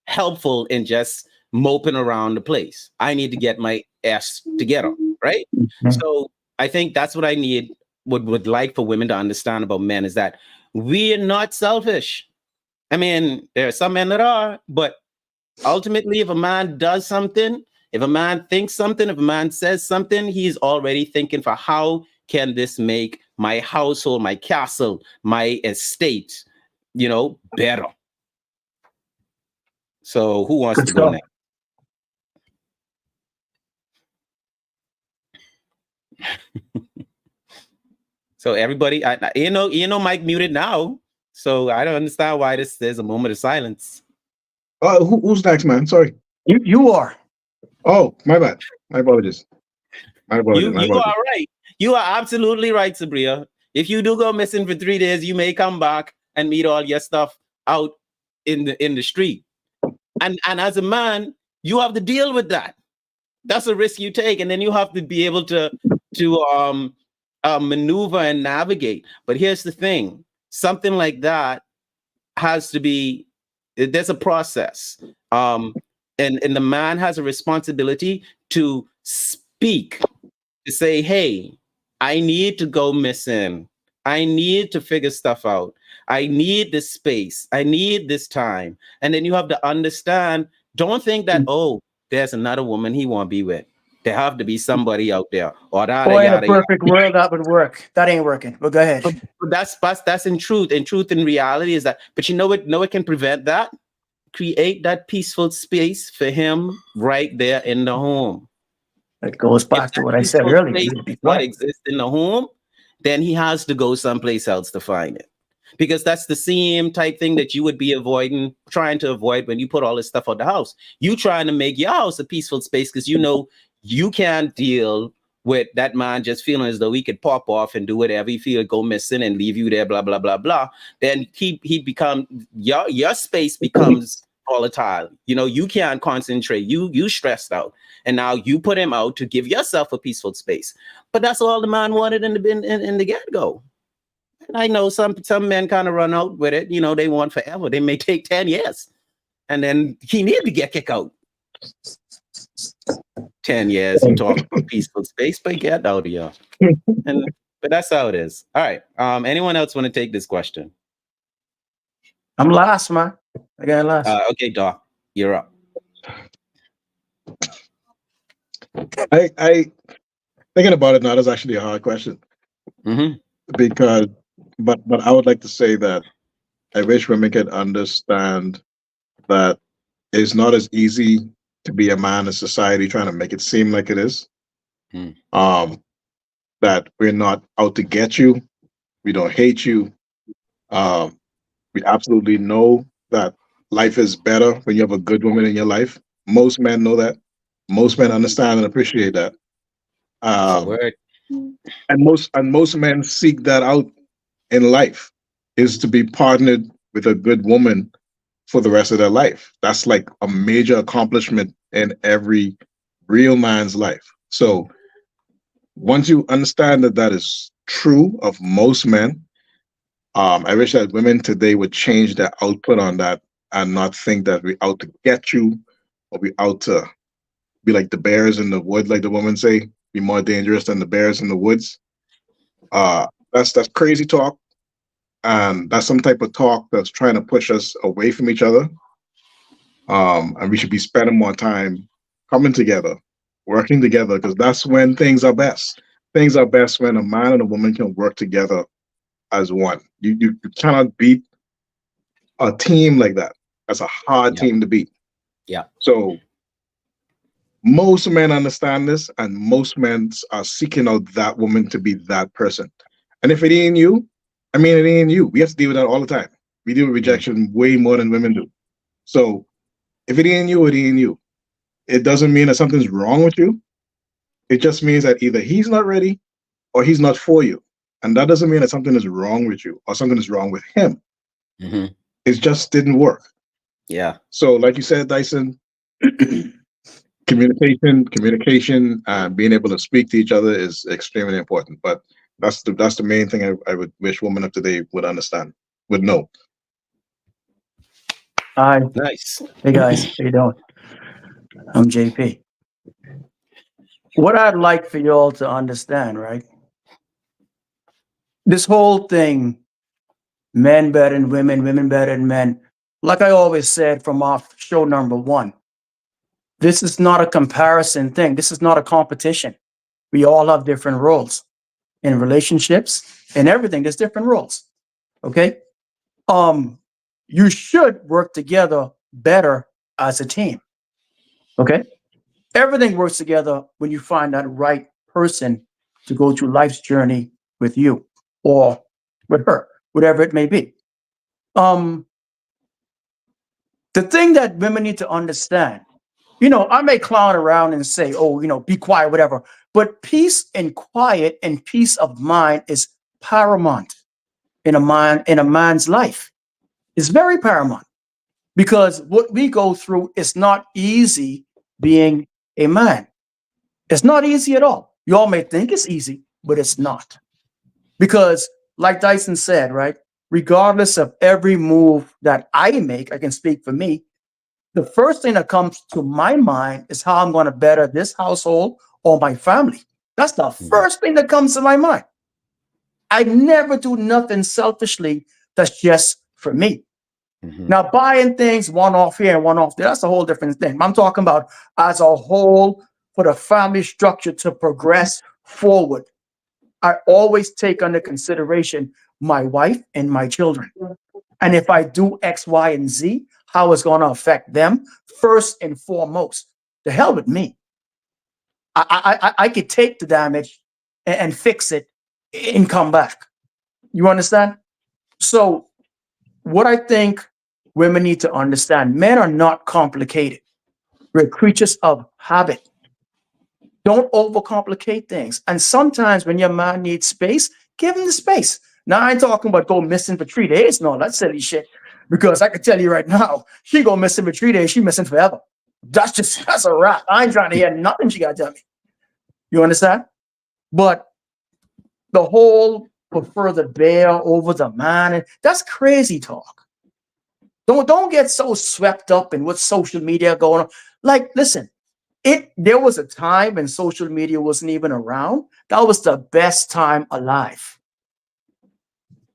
helpful in just moping around the place. I need to get my ass together, right? So I think that's what I need, would like for women to understand about men, is that we are not selfish. I mean, there are some men that are, but ultimately, if a man does something, if a man thinks something, if a man says something, he's already thinking for how can this make my household, my castle, my estate, better. So who wants to go next? So everybody, Mike muted now. So I don't understand why there's a moment of silence. Who's next, man? Sorry. You are. Oh, my bad. My apologies. My apologies. You are right. You are absolutely right, Sabria. If you do go missing for 3 days, you may come back and meet all your stuff out in the street. And as a man, you have to deal with that. That's a risk you take, and then you have to be able to maneuver and navigate. But here's the thing: something like that has to be. There's a process, and the man has a responsibility to speak, to say, "Hey, I need to go missing. I need to figure stuff out. I need this space. I need this time." And then you have to understand. Don't think that, oh, there's another woman he won't be with. There have to be somebody out there. Or that. Boy, in a perfect world, that would work. That ain't working. But go ahead. But that's in truth. In truth, in reality, is that. But you know what can prevent that? Create that peaceful space for him right there in the home. It goes back to what I said earlier. Space does not exist in the home, then he has to go someplace else to find it. Because that's the same type thing that you would be trying to avoid when you put all this stuff out the house. You trying to make your house a peaceful space because you know you can't deal with that man just feeling as though he could pop off and do whatever he feel, go missing and leave you there, blah, blah, blah, blah. Then he become, your space becomes volatile. You can't concentrate. You stressed out. And now you put him out to give yourself a peaceful space. But that's all the man wanted in the get-go. And I know some men kind of run out with it. They want forever. They may take 10 years. And then he need to get kicked out. 10 years, you talk about peaceful space, but get out of here. But that's how it is. All right. Anyone else want to take this question? I'm last, man. I got last. Okay, Doc, you're up. I thinking about it now, that's actually a hard question. Because, but I would like to say that I wish women could understand that it's not as easy to be a man in society trying to make it seem like it is. That we're not out to get you. We don't hate you. We absolutely know that life is better when you have a good woman in your life. Most men know that. Most men understand and appreciate that. And most men seek that out in life, is to be partnered with a good woman for the rest of their life. That's like a major accomplishment in every real man's life. So once you understand that that is true of most men, I wish that women today would change their output on that and not think that we out to get you or we out to be like the bears in the wood, like the women say, be more dangerous than the bears in the woods. That's crazy talk. And that's some type of talk that's trying to push us away from each other. And we should be spending more time coming together, working together, because that's when things are best. Things are best when a man and a woman can work together as one. You cannot beat a team like that. That's a hard team to beat. Yeah. So most men understand this, and most men are seeking out that woman to be that person. And if it ain't you, I mean, it ain't you. We have to deal with that all the time. We deal with rejection way more than women do. So if it ain't you, it ain't you. It doesn't mean that something's wrong with you. It just means that either he's not ready or he's not for you. And that doesn't mean that something is wrong with you or something is wrong with him. Mm-hmm. It just didn't work. Yeah. So like you said, Dyson, communication, being able to speak to each other is extremely important. But that's the main thing I would wish women of today would understand, would know. Hi. Nice. Hey guys, how you doing? I'm JP. What I'd like for y'all to understand, right? This whole thing, men better than women, women better than men. Like I always said from our show number 1, this is not a comparison thing. This is not a competition. We all have different roles in relationships and everything. There's different roles. Okay. You should work together better as a team. Okay. Everything works together when you find that right person to go through life's journey with you or with her, whatever it may be. The thing that women need to understand, I may clown around and say, oh, be quiet, whatever. But peace and quiet and peace of mind is paramount in a man's life. It's very paramount because what we go through is not easy being a man. It's not easy at all. You all may think it's easy, but it's not. Because like Dyson said, right? Regardless of every move that I make, I can speak for me. The first thing that comes to my mind is how I'm going to better this household or my family. That's the first thing that comes to my mind. I never do nothing selfishly that's just for me. Mm-hmm. Now, buying things one off here and one off there, that's a whole different thing. I'm talking about as a whole for the family structure to progress forward. I always take under consideration my wife and my children. And if I do X, Y, and Z, how it's going to affect them first and foremost. The hell with me. I could take the damage and fix it and come back. You understand? So what I think women need to understand, men are not complicated. We're creatures of habit. Don't overcomplicate things. And sometimes when your man needs space, give him the space. Now, I ain't talking about go missing for 3 days. No, that's silly shit. Because I can tell you right now, she go missing for 3 days. She missing forever. That's a wrap. I ain't trying to hear nothing she got to tell me. You understand? But the whole prefer the bear over the man, that's crazy talk. Don't get so swept up in what social media going on. Like, listen, there was a time when social media wasn't even around. That was the best time alive.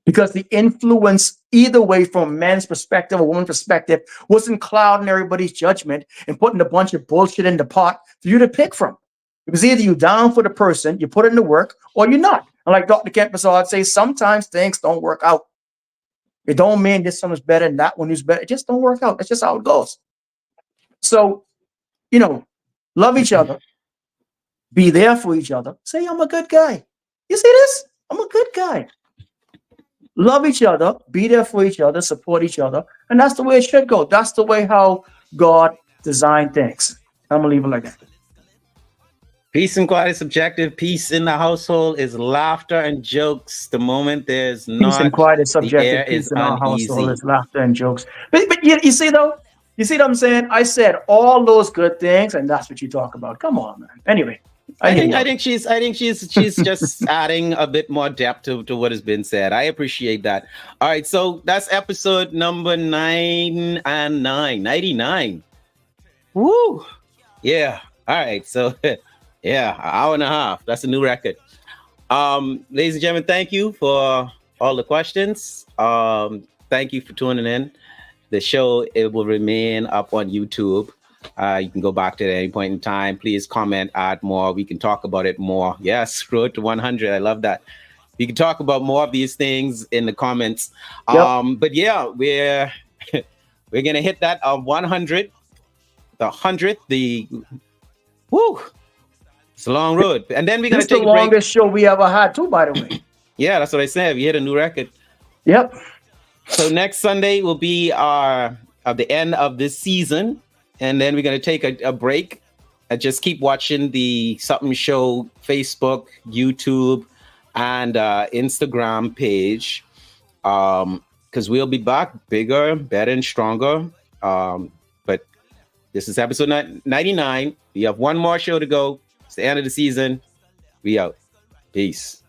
Because the influence, either way, from a man's perspective or woman's perspective, wasn't clouding everybody's judgment and putting a bunch of bullshit in the pot for you to pick from. It was either you down for the person, you put in the work, or you're not. And like Dr. Kemp I'd say, sometimes things don't work out. It don't mean this one is better than that one is better. It just don't work out. That's just how it goes. So, love each other. Be there for each other. Say, I'm a good guy. You see this? I'm a good guy. Love each other. Be there for each other. Support each other. And that's the way it should go. That's the way how God designed things. I'm going to leave it like that. Peace and quiet is subjective. Peace in the household is laughter and jokes. The moment there's Peace not, and quiet is the subjective. air Peace is in our household uneasy. is laughter and jokes. But you see though, you see what I'm saying? I said all those good things, and that's what you talk about. Come on, man. Anyway, I think she's just adding a bit more depth to what has been said. I appreciate that. All right, so that's episode number 99. Woo! Yeah. All right. So yeah, an hour and a half. That's a new record. Ladies and gentlemen, thank you for all the questions. Thank you for tuning in. The show, it will remain up on YouTube. You can go back to it at any point in time. Please comment, add more. We can talk about it more. Yes, road to 100. I love that. You can talk about more of these things in the comments. Yep. But yeah, we're gonna hit that 100, the 100th. Woo! It's a long road, and then we're gonna take the longest show we ever had, too. By the way. Yeah, that's what I said. We hit a new record. Yep. So next Sunday will be the end of this season. And then we're going to take a break and just keep watching the SUP'M Show Facebook, YouTube, and Instagram page. Because we'll be back bigger, better, and stronger. But this is episode 99. We have one more show to go. It's the end of the season. We out. Peace.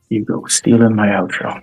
You go stealing my outro.